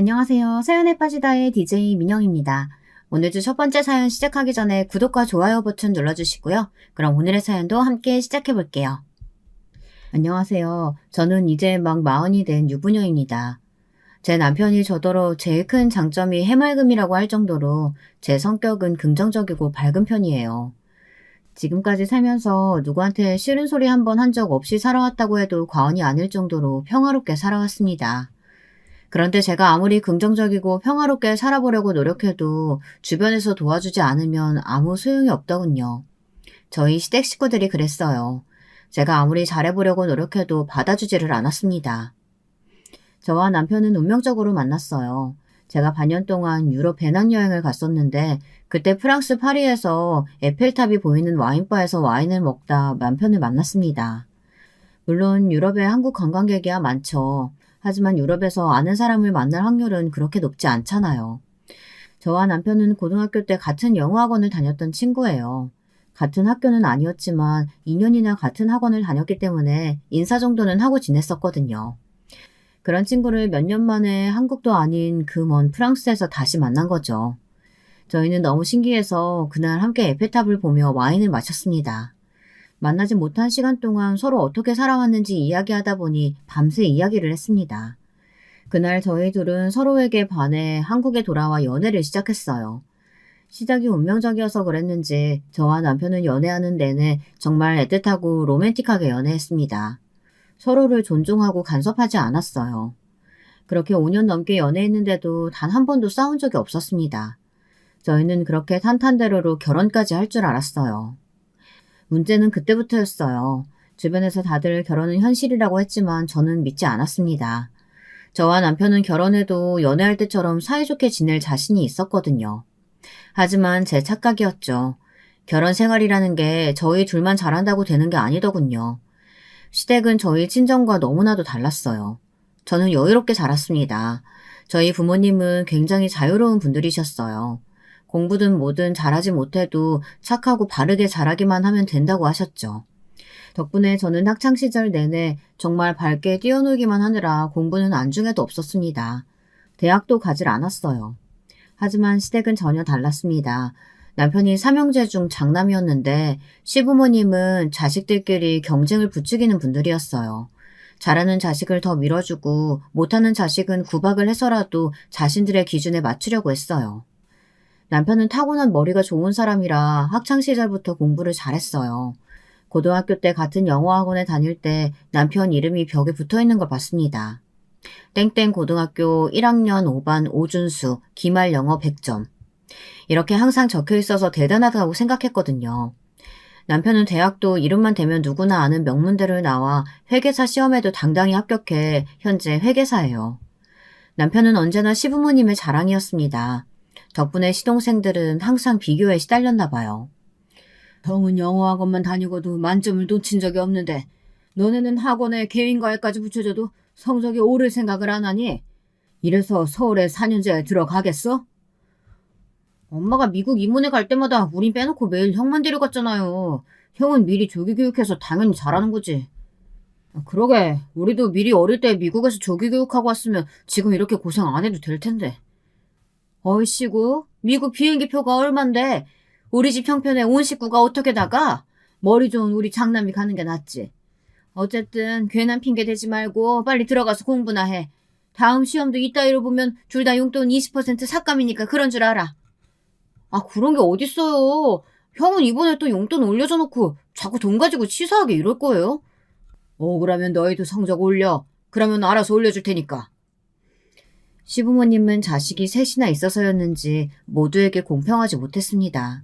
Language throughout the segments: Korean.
안녕하세요. 사연에 빠지다의 DJ 민영입니다. 오늘도 첫 번째 사연 시작하기 전에 구독과 좋아요 버튼 눌러주시고요. 그럼 오늘의 사연도 함께 시작해 볼게요. 안녕하세요. 저는 이제 막 마흔이 된 유부녀입니다. 제 남편이 저더러 제일 큰 장점이 해맑음이라고 할 정도로 제 성격은 긍정적이고 밝은 편이에요. 지금까지 살면서 누구한테 싫은 소리 한 번 한 적 없이 살아왔다고 해도 과언이 아닐 정도로 평화롭게 살아왔습니다. 그런데 제가 아무리 긍정적이고 평화롭게 살아보려고 노력해도 주변에서 도와주지 않으면 아무 소용이 없더군요. 저희 시댁 식구들이 그랬어요. 제가 아무리 잘해보려고 노력해도 받아주지를 않았습니다. 저와 남편은 운명적으로 만났어요. 제가 반년 동안 유럽 배낭여행을 갔었는데 그때 프랑스 파리에서 에펠탑이 보이는 와인바에서 와인을 먹다 남편을 만났습니다. 물론 유럽에 한국 관광객이야 많죠. 하지만 유럽에서 아는 사람을 만날 확률은 그렇게 높지 않잖아요. 저와 남편은 고등학교 때 같은 영어학원을 다녔던 친구예요. 같은 학교는 아니었지만 2년이나 같은 학원을 다녔기 때문에 인사 정도는 하고 지냈었거든요. 그런 친구를 몇 년 만에 한국도 아닌 그 먼 프랑스에서 다시 만난 거죠. 저희는 너무 신기해서 그날 함께 에펠탑을 보며 와인을 마셨습니다. 만나지 못한 시간 동안 서로 어떻게 살아왔는지 이야기하다 보니 밤새 이야기를 했습니다. 그날 저희 둘은 서로에게 반해 한국에 돌아와 연애를 시작했어요. 시작이 운명적이어서 그랬는지 저와 남편은 연애하는 내내 정말 애틋하고 로맨틱하게 연애했습니다. 서로를 존중하고 간섭하지 않았어요. 그렇게 5년 넘게 연애했는데도 단 한 번도 싸운 적이 없었습니다. 저희는 그렇게 탄탄대로로 결혼까지 할 줄 알았어요. 문제는 그때부터였어요. 주변에서 다들 결혼은 현실이라고 했지만 저는 믿지 않았습니다. 저와 남편은 결혼해도 연애할 때처럼 사이좋게 지낼 자신이 있었거든요. 하지만 제 착각이었죠. 결혼 생활이라는 게 저희 둘만 잘한다고 되는 게 아니더군요. 시댁은 저희 친정과 너무나도 달랐어요. 저는 여유롭게 자랐습니다. 저희 부모님은 굉장히 자유로운 분들이셨어요. 공부든 뭐든 잘하지 못해도 착하고 바르게 자라기만 하면 된다고 하셨죠. 덕분에 저는 학창시절 내내 정말 밝게 뛰어놀기만 하느라 공부는 안중에도 없었습니다. 대학도 가질 않았어요. 하지만 시댁은 전혀 달랐습니다. 남편이 삼형제 중 장남이었는데 시부모님은 자식들끼리 경쟁을 부추기는 분들이었어요. 잘하는 자식을 더 밀어주고 못하는 자식은 구박을 해서라도 자신들의 기준에 맞추려고 했어요. 남편은 타고난 머리가 좋은 사람이라 학창시절부터 공부를 잘했어요. 고등학교 때 같은 영어학원에 다닐 때 남편 이름이 벽에 붙어있는 걸 봤습니다. 땡땡 고등학교 1학년 5반 오준수, 기말 영어 100점. 이렇게 항상 적혀 있어서 대단하다고 생각했거든요. 남편은 대학도 이름만 대면 누구나 아는 명문대를 나와 회계사 시험에도 당당히 합격해 현재 회계사예요. 남편은 언제나 시부모님의 자랑이었습니다. 덕분에 시동생들은 항상 비교에 시달렸나 봐요. 형은 영어학원만 다니고도 만점을 놓친 적이 없는데 너네는 학원에 개인과외까지 붙여줘도 성적이 오를 생각을 안 하니? 이래서 서울에 4년제에 들어가겠어? 엄마가 미국 이모네 갈 때마다 우린 빼놓고 매일 형만 데려갔잖아요. 형은 미리 조기교육해서 당연히 잘하는 거지. 그러게 우리도 미리 어릴 때 미국에서 조기교육하고 왔으면 지금 이렇게 고생 안 해도 될 텐데. 어이씨구, 미국 비행기표가 얼만데 우리 집 형편에 온 식구가 어떻게 나가? 머리 좋은 우리 장남이 가는 게 낫지. 어쨌든 괜한 핑계 대지 말고 빨리 들어가서 공부나 해. 다음 시험도 이따위로 보면 둘 다 용돈 20% 삭감이니까 그런 줄 알아. 아, 그런 게 어딨어요. 형은 이번에 또 용돈 올려줘 놓고 자꾸 돈 가지고 치사하게 이럴 거예요. 억울하면 너희도 성적 올려. 그러면 알아서 올려줄 테니까. 시부모님은 자식이 셋이나 있어서였는지 모두에게 공평하지 못했습니다.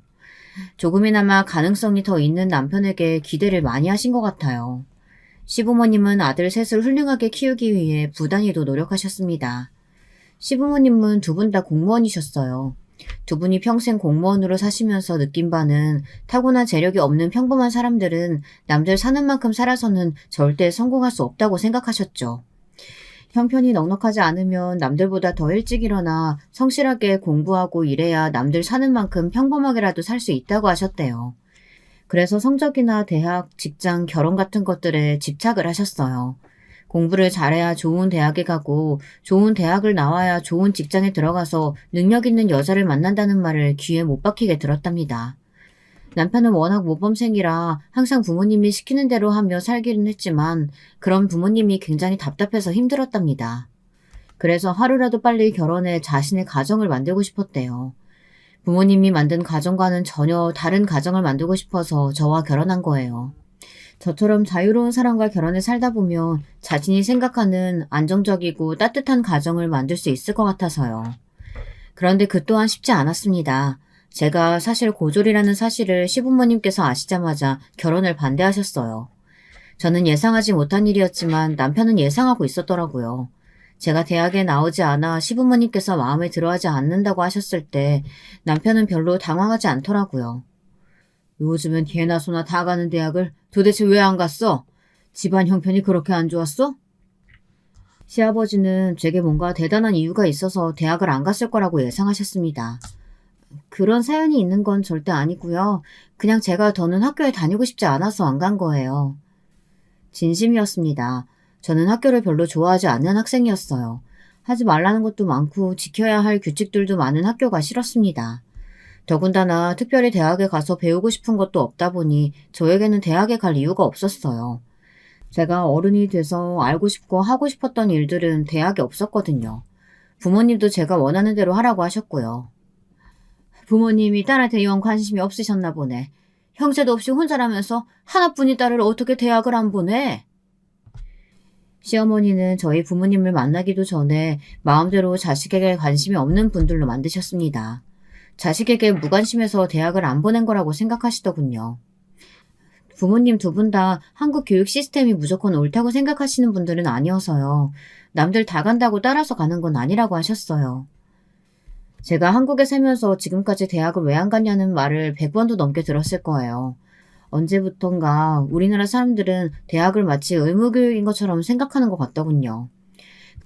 조금이나마 가능성이 더 있는 남편에게 기대를 많이 하신 것 같아요. 시부모님은 아들 셋을 훌륭하게 키우기 위해 부단히도 노력하셨습니다. 시부모님은 두 분 다 공무원이셨어요. 두 분이 평생 공무원으로 사시면서 느낀 바는 타고난 재력이 없는 평범한 사람들은 남들 사는 만큼 살아서는 절대 성공할 수 없다고 생각하셨죠. 형편이 넉넉하지 않으면 남들보다 더 일찍 일어나 성실하게 공부하고 일해야 남들 사는 만큼 평범하게라도 살 수 있다고 하셨대요. 그래서 성적이나 대학, 직장, 결혼 같은 것들에 집착을 하셨어요. 공부를 잘해야 좋은 대학에 가고 좋은 대학을 나와야 좋은 직장에 들어가서 능력 있는 여자를 만난다는 말을 귀에 못 박히게 들었답니다. 남편은 워낙 모범생이라 항상 부모님이 시키는 대로 하며 살기는 했지만 그런 부모님이 굉장히 답답해서 힘들었답니다. 그래서 하루라도 빨리 결혼해 자신의 가정을 만들고 싶었대요. 부모님이 만든 가정과는 전혀 다른 가정을 만들고 싶어서 저와 결혼한 거예요. 저처럼 자유로운 사람과 결혼해 살다 보면 자신이 생각하는 안정적이고 따뜻한 가정을 만들 수 있을 것 같아서요. 그런데 그 또한 쉽지 않았습니다. 제가 사실 고졸이라는 사실을 시부모님께서 아시자마자 결혼을 반대하셨어요. 저는 예상하지 못한 일이었지만 남편은 예상하고 있었더라고요. 제가 대학에 나오지 않아 시부모님께서 마음에 들어하지 않는다고 하셨을 때 남편은 별로 당황하지 않더라고요. 요즘은 개나 소나 다 가는 대학을 도대체 왜 안 갔어? 집안 형편이 그렇게 안 좋았어? 시아버지는 제게 뭔가 대단한 이유가 있어서 대학을 안 갔을 거라고 예상하셨습니다. 그런 사연이 있는 건 절대 아니고요. 그냥 제가 더는 학교에 다니고 싶지 않아서 안 간 거예요. 진심이었습니다. 저는 학교를 별로 좋아하지 않는 학생이었어요. 하지 말라는 것도 많고 지켜야 할 규칙들도 많은 학교가 싫었습니다. 더군다나 특별히 대학에 가서 배우고 싶은 것도 없다 보니 저에게는 대학에 갈 이유가 없었어요. 제가 어른이 돼서 알고 싶고 하고 싶었던 일들은 대학에 없었거든요. 부모님도 제가 원하는 대로 하라고 하셨고요. 부모님이 딸한테 영 관심이 없으셨나 보네. 형제도 없이 혼자라면서 하나뿐인 딸을 어떻게 대학을 안 보내? 시어머니는 저희 부모님을 만나기도 전에 마음대로 자식에게 관심이 없는 분들로 만드셨습니다. 자식에게 무관심해서 대학을 안 보낸 거라고 생각하시더군요. 부모님 두 분 다 한국 교육 시스템이 무조건 옳다고 생각하시는 분들은 아니어서요. 남들 다 간다고 따라서 가는 건 아니라고 하셨어요. 제가 한국에 살면서 지금까지 대학을 왜 안 갔냐는 말을 100번도 넘게 들었을 거예요. 언제부턴가 우리나라 사람들은 대학을 마치 의무교육인 것처럼 생각하는 것 같더군요.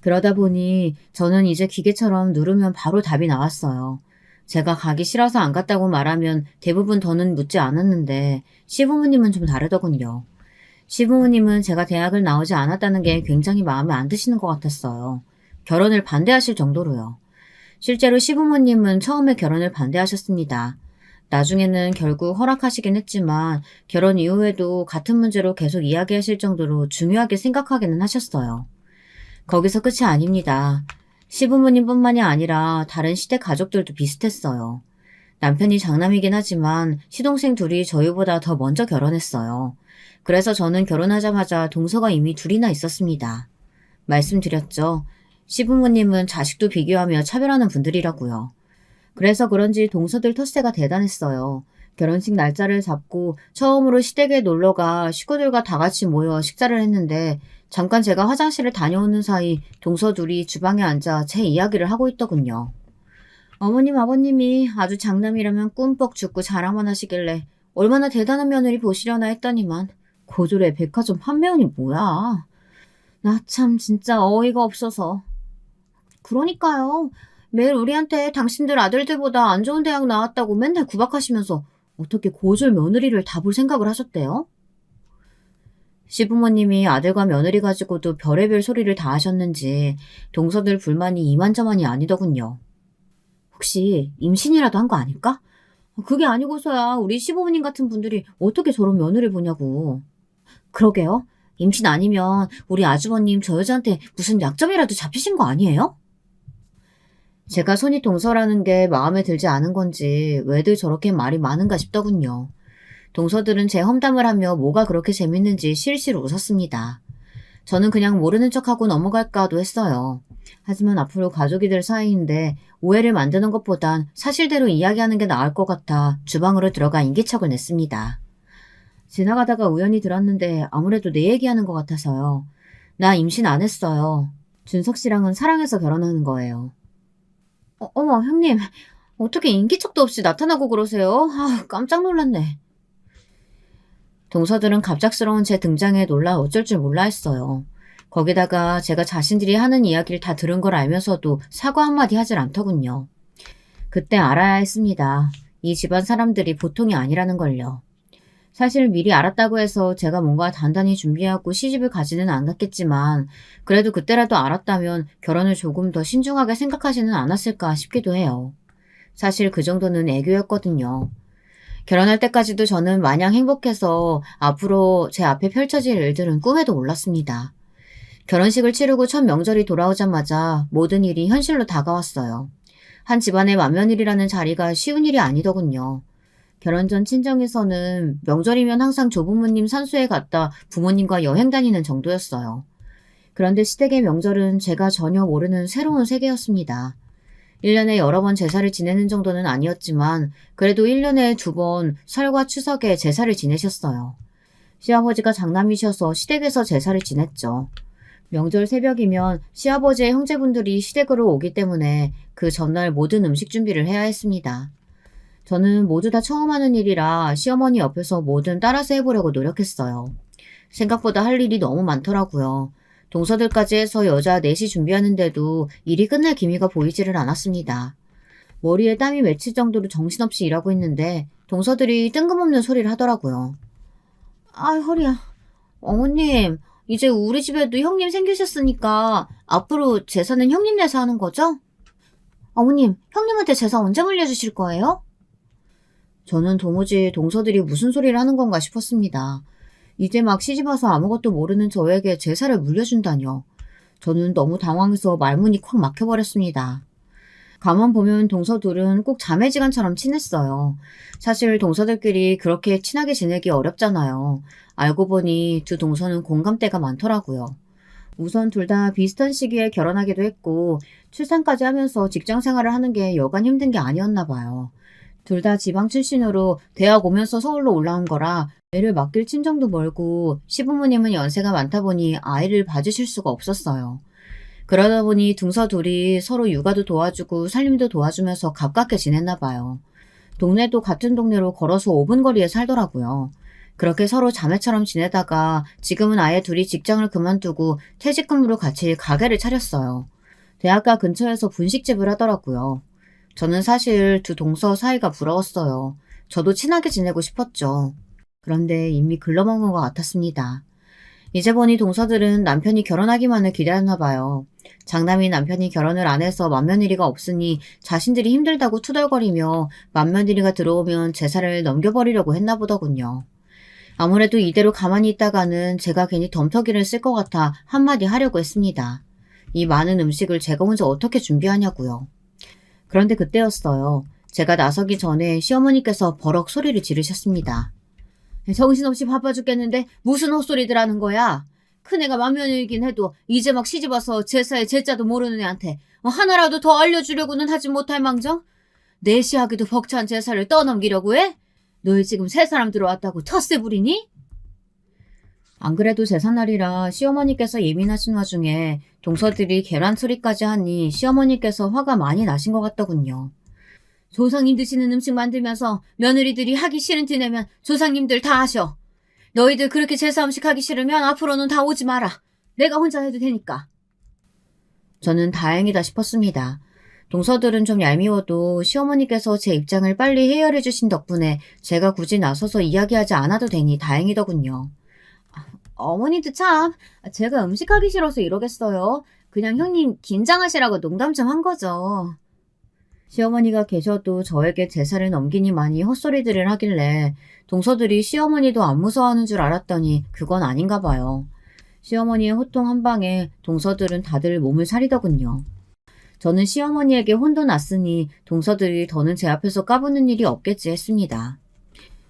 그러다 보니 저는 이제 기계처럼 누르면 바로 답이 나왔어요. 제가 가기 싫어서 안 갔다고 말하면 대부분 더는 묻지 않았는데 시부모님은 좀 다르더군요. 시부모님은 제가 대학을 나오지 않았다는 게 굉장히 마음에 안 드시는 것 같았어요. 결혼을 반대하실 정도로요. 실제로 시부모님은 처음에 결혼을 반대하셨습니다. 나중에는 결국 허락하시긴 했지만 결혼 이후에도 같은 문제로 계속 이야기하실 정도로 중요하게 생각하기는 하셨어요. 거기서 끝이 아닙니다. 시부모님뿐만이 아니라 다른 시댁 가족들도 비슷했어요. 남편이 장남이긴 하지만 시동생 둘이 저희보다 더 먼저 결혼했어요. 그래서 저는 결혼하자마자 동서가 이미 둘이나 있었습니다. 말씀드렸죠. 시부모님은 자식도 비교하며 차별하는 분들이라고요. 그래서 그런지 동서들 텃세가 대단했어요. 결혼식 날짜를 잡고 처음으로 시댁에 놀러가 식구들과 다 같이 모여 식사를 했는데 잠깐 제가 화장실을 다녀오는 사이 동서 둘이 주방에 앉아 제 이야기를 하고 있더군요. 어머님 아버님이 아주 장남이라면 꿈뻑 죽고 자랑만 하시길래 얼마나 대단한 며느리 보시려나 했더니만 고졸의 백화점 판매원이 뭐야. 나 참 진짜 어이가 없어서. 그러니까요. 매일 우리한테 당신들 아들들보다 안 좋은 대학 나왔다고 맨날 구박하시면서 어떻게 고졸 며느리를 다 볼 생각을 하셨대요? 시부모님이 아들과 며느리 가지고도 별의별 소리를 다 하셨는지 동서들 불만이 이만저만이 아니더군요. 혹시 임신이라도 한 거 아닐까? 그게 아니고서야 우리 시부모님 같은 분들이 어떻게 저런 며느리를 보냐고. 그러게요. 임신 아니면 우리 아주버님 저 여자한테 무슨 약점이라도 잡히신 거 아니에요? 제가 손이 동서라는 게 마음에 들지 않은 건지 왜들 저렇게 말이 많은가 싶더군요. 동서들은 제 험담을 하며 뭐가 그렇게 재밌는지 실실 웃었습니다. 저는 그냥 모르는 척하고 넘어갈까도 했어요. 하지만 앞으로 가족이 될 사이인데 오해를 만드는 것보단 사실대로 이야기하는 게 나을 것 같아 주방으로 들어가 인기척을 냈습니다. 지나가다가 우연히 들었는데 아무래도 내 얘기하는 것 같아서요. 나 임신 안 했어요. 준석 씨랑은 사랑해서 결혼하는 거예요. 어머 형님 어떻게 인기척도 없이 나타나고 그러세요? 아 깜짝 놀랐네. 동서들은 갑작스러운 제 등장에 놀라 어쩔 줄 몰라 했어요. 거기다가 제가 자신들이 하는 이야기를 다 들은 걸 알면서도 사과 한마디 하질 않더군요. 그때 알아야 했습니다. 이 집안 사람들이 보통이 아니라는 걸요. 사실 미리 알았다고 해서 제가 뭔가 단단히 준비하고 시집을 가지는 않았겠지만 그래도 그때라도 알았다면 결혼을 조금 더 신중하게 생각하지는 않았을까 싶기도 해요. 사실 그 정도는 애교였거든요. 결혼할 때까지도 저는 마냥 행복해서 앞으로 제 앞에 펼쳐질 일들은 꿈에도 몰랐습니다. 결혼식을 치르고 첫 명절이 돌아오자마자 모든 일이 현실로 다가왔어요. 한 집안의 맏며느리라는 자리가 쉬운 일이 아니더군요. 결혼 전 친정에서는 명절이면 항상 조부모님 산소에 갔다 부모님과 여행 다니는 정도였어요. 그런데 시댁의 명절은 제가 전혀 모르는 새로운 세계였습니다. 1년에 여러 번 제사를 지내는 정도는 아니었지만 그래도 1년에 2번 설과 추석에 제사를 지내셨어요. 시아버지가 장남이셔서 시댁에서 제사를 지냈죠. 명절 새벽이면 시아버지의 형제분들이 시댁으로 오기 때문에 그 전날 모든 음식 준비를 해야 했습니다. 저는 모두 다 처음 하는 일이라 시어머니 옆에서 뭐든 따라서 해보려고 노력했어요. 생각보다 할 일이 너무 많더라고요. 동서들까지 해서 여자 넷이 준비하는데도 일이 끝날 기미가 보이지를 않았습니다. 머리에 땀이 맺힐 정도로 정신없이 일하고 있는데 동서들이 뜬금없는 소리를 하더라고요. 아, 허리야. 어머님, 이제 우리 집에도 형님 생기셨으니까 앞으로 제사는 형님 내서 하는 거죠? 어머님, 형님한테 제사 언제 물려주실 거예요? 저는 도무지 동서들이 무슨 소리를 하는 건가 싶었습니다. 이제 막 시집와서 아무것도 모르는 저에게 제사를 물려준다뇨. 저는 너무 당황해서 말문이 콱 막혀버렸습니다. 가만 보면 동서둘은 꼭 자매지간처럼 친했어요. 사실 동서들끼리 그렇게 친하게 지내기 어렵잖아요. 알고 보니 두 동서는 공감대가 많더라고요. 우선 둘 다 비슷한 시기에 결혼하기도 했고 출산까지 하면서 직장 생활을 하는 게 여간 힘든 게 아니었나 봐요. 둘 다 지방 출신으로 대학 오면서 서울로 올라온 거라 애를 맡길 친정도 멀고 시부모님은 연세가 많다 보니 아이를 봐주실 수가 없었어요. 그러다 보니 동서 둘이 서로 육아도 도와주고 살림도 도와주면서 가깝게 지냈나 봐요. 동네도 같은 동네로 걸어서 5분 거리에 살더라고요. 그렇게 서로 자매처럼 지내다가 지금은 아예 둘이 직장을 그만두고 퇴직금으로 같이 가게를 차렸어요. 대학가 근처에서 분식집을 하더라고요. 저는 사실 두 동서 사이가 부러웠어요. 저도 친하게 지내고 싶었죠. 그런데 이미 글러먹은 것 같았습니다. 이제 보니 동서들은 남편이 결혼하기만을 기다렸나 봐요. 장남이 남편이 결혼을 안 해서 맏며느리가 없으니 자신들이 힘들다고 투덜거리며 맏며느리가 들어오면 제사를 넘겨버리려고 했나 보더군요. 아무래도 이대로 가만히 있다가는 제가 괜히 덤터기를 쓸 것 같아 한마디 하려고 했습니다. 이 많은 음식을 제가 혼자 어떻게 준비하냐고요. 그런데 그때였어요. 제가 나서기 전에 시어머니께서 버럭 소리를 지르셨습니다. 정신없이 바빠 죽겠는데 무슨 헛소리들 하는 거야? 큰애가 맏며느리긴 해도 이제 막 시집와서 제사의 제자도 모르는 애한테 하나라도 더 알려주려고는 하지 못할 망정? 넷이 하기도 벅찬 제사를 떠넘기려고 해? 너희 지금 세 사람 들어왔다고 텃세 부리니? 안 그래도 제삿날이라 시어머니께서 예민하신 와중에 동서들이 계란 소리까지 하니 시어머니께서 화가 많이 나신 것 같더군요. 조상님 드시는 음식 만들면서 며느리들이 하기 싫은 티 내면 조상님들 다 하셔. 너희들 그렇게 제사 음식 하기 싫으면 앞으로는 다 오지 마라. 내가 혼자 해도 되니까. 저는 다행이다 싶었습니다. 동서들은 좀 얄미워도 시어머니께서 제 입장을 빨리 해결해 주신 덕분에 제가 굳이 나서서 이야기하지 않아도 되니 다행이더군요. 어머니도 참, 제가 음식하기 싫어서 이러겠어요. 그냥 형님 긴장하시라고 농담 좀 한 거죠. 시어머니가 계셔도 저에게 제사를 넘기니많이 헛소리들을 하길래 동서들이 시어머니도 안 무서워하는 줄 알았더니 그건 아닌가 봐요. 시어머니의 호통 한 방에 동서들은 다들 몸을 사리더군요. 저는 시어머니에게 혼도 났으니 동서들이 더는 제 앞에서 까부는 일이 없겠지 했습니다.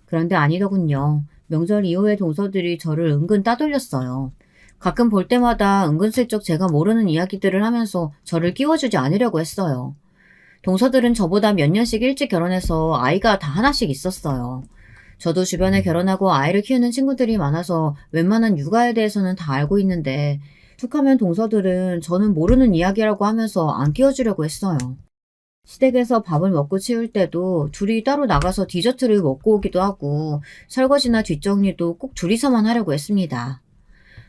그런데 아니더군요. 명절 이후에 동서들이 저를 은근 따돌렸어요. 가끔 볼 때마다 은근슬쩍 제가 모르는 이야기들을 하면서 저를 끼워주지 않으려고 했어요. 동서들은 저보다 몇 년씩 일찍 결혼해서 아이가 다 하나씩 있었어요. 저도 주변에 결혼하고 아이를 키우는 친구들이 많아서 웬만한 육아에 대해서는 다 알고 있는데 툭하면 동서들은 저는 모르는 이야기라고 하면서 안 끼워주려고 했어요. 시댁에서 밥을 먹고 치울 때도 둘이 따로 나가서 디저트를 먹고 오기도 하고 설거지나 뒷정리도 꼭 둘이서만 하려고 했습니다.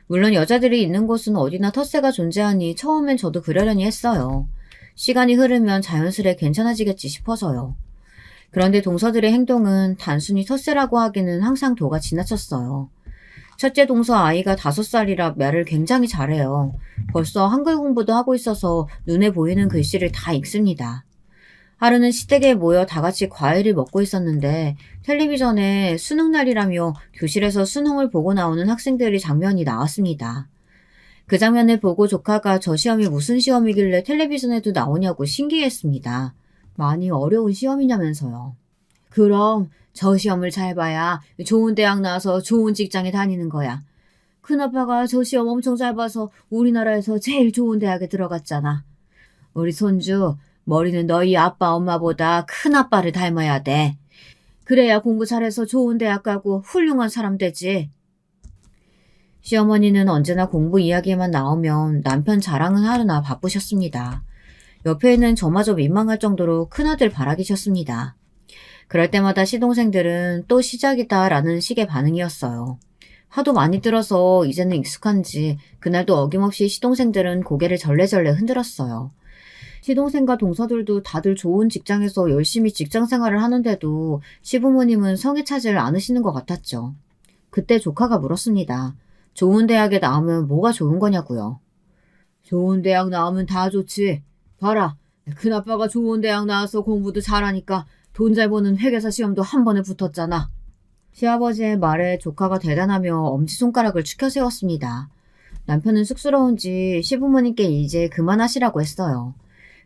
물론 여자들이 있는 곳은 어디나 텃세가 존재하니 처음엔 저도 그러려니 했어요. 시간이 흐르면 자연스레 괜찮아지겠지 싶어서요. 그런데 동서들의 행동은 단순히 텃세라고 하기는 항상 도가 지나쳤어요. 첫째 동서 아이가 5살이라 말을 굉장히 잘해요. 벌써 한글 공부도 하고 있어서 눈에 보이는 글씨를 다 읽습니다. 하루는 시댁에 모여 다 같이 과일을 먹고 있었는데 텔레비전에 수능날이라며 교실에서 수능을 보고 나오는 학생들의 장면이 나왔습니다. 그 장면을 보고 조카가 저 시험이 무슨 시험이길래 텔레비전에도 나오냐고 신기했습니다. 많이 어려운 시험이냐면서요. 그럼 저 시험을 잘 봐야 좋은 대학 나와서 좋은 직장에 다니는 거야. 큰아빠가 저 시험 엄청 잘 봐서 우리나라에서 제일 좋은 대학에 들어갔잖아. 우리 손주, 머리는 너희 아빠 엄마보다 큰아빠를 닮아야 돼. 그래야 공부 잘해서 좋은 대학 가고 훌륭한 사람 되지. 시어머니는 언제나 공부 이야기만 나오면 남편 자랑은 하느라 바쁘셨습니다. 옆에는 저마저 민망할 정도로 큰아들 바라기셨습니다. 그럴 때마다 시동생들은 또 시작이다라는 식의 반응이었어요. 하도 많이 들어서 이제는 익숙한지 그날도 어김없이 시동생들은 고개를 절레절레 흔들었어요. 시동생과 동서들도 다들 좋은 직장에서 열심히 직장 생활을 하는데도 시부모님은 성에 차질 않으시는 것 같았죠. 그때 조카가 물었습니다. 좋은 대학에 나오면 뭐가 좋은 거냐고요. 좋은 대학 나오면 다 좋지. 봐라, 큰아빠가 좋은 대학 나와서 공부도 잘하니까 돈 잘 버는 회계사 시험도 한 번에 붙었잖아. 시아버지의 말에 조카가 대단하며 엄지손가락을 축혀 세웠습니다. 남편은 쑥스러운지 시부모님께 이제 그만하시라고 했어요.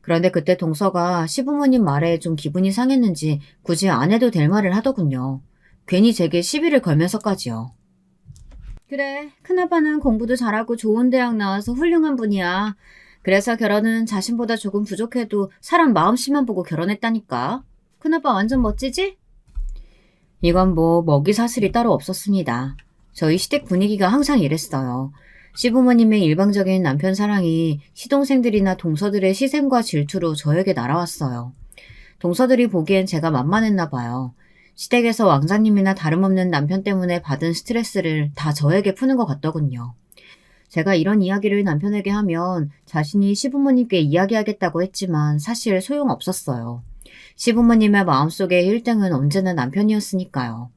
그런데 그때 동서가 시부모님 말에 좀 기분이 상했는지 굳이 안 해도 될 말을 하더군요. 괜히 제게 시비를 걸면서까지요. 그래, 큰아빠는 공부도 잘하고 좋은 대학 나와서 훌륭한 분이야. 그래서 결혼은 자신보다 조금 부족해도 사람 마음씨만 보고 결혼했다니까. 큰아빠 완전 멋지지? 이건 뭐 먹이 사슬이 따로 없었습니다. 저희 시댁 분위기가 항상 이랬어요. 시부모님의 일방적인 남편 사랑이 시동생들이나 동서들의 시샘과 질투로 저에게 날아왔어요. 동서들이 보기엔 제가 만만했나 봐요. 시댁에서 왕자님이나 다름없는 남편 때문에 받은 스트레스를 다 저에게 푸는 것 같더군요. 제가 이런 이야기를 남편에게 하면 자신이 시부모님께 이야기하겠다고 했지만 사실 소용없었어요. 시부모님의 마음속에 1등은 언제나 남편이었으니까요.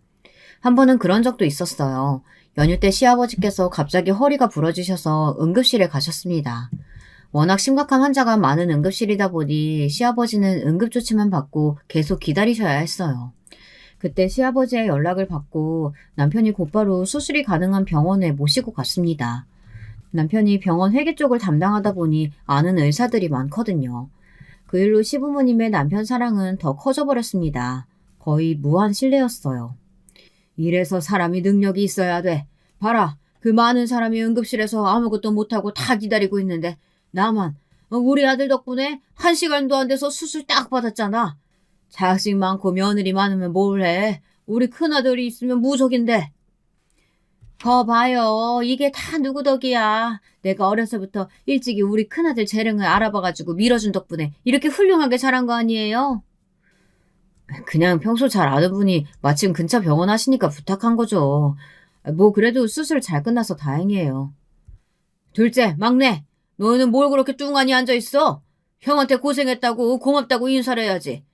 한 번은 그런 적도 있었어요. 연휴 때 시아버지께서 갑자기 허리가 부러지셔서 응급실에 가셨습니다. 워낙 심각한 환자가 많은 응급실이다 보니 시아버지는 응급조치만 받고 계속 기다리셔야 했어요. 그때 시아버지의 연락을 받고 남편이 곧바로 수술이 가능한 병원에 모시고 갔습니다. 남편이 병원 회계 쪽을 담당하다 보니 아는 의사들이 많거든요. 그 일로 시부모님의 남편 사랑은 더 커져버렸습니다. 거의 무한 신뢰였어요. 이래서 사람이 능력이 있어야 돼. 봐라, 그 많은 사람이 응급실에서 아무것도 못하고 다 기다리고 있는데 나만 우리 아들 덕분에 1시간도 안 돼서 수술 딱 받았잖아. 자식 많고 며느리 많으면 뭘 해. 우리 큰아들이 있으면 무적인데. 거 봐요. 이게 다 누구 덕이야. 내가 어려서부터 일찍이 우리 큰아들 재능을 알아봐가지고 밀어준 덕분에 이렇게 훌륭하게 자란 거 아니에요? 그냥 평소 잘 아는 분이 마침 근처 병원 하시니까 부탁한 거죠. 뭐 그래도 수술 잘 끝나서 다행이에요. 둘째, 막내. 너희는 뭘 그렇게 뚱하니 앉아있어? 형한테 고생했다고 고맙다고 인사를 해야지.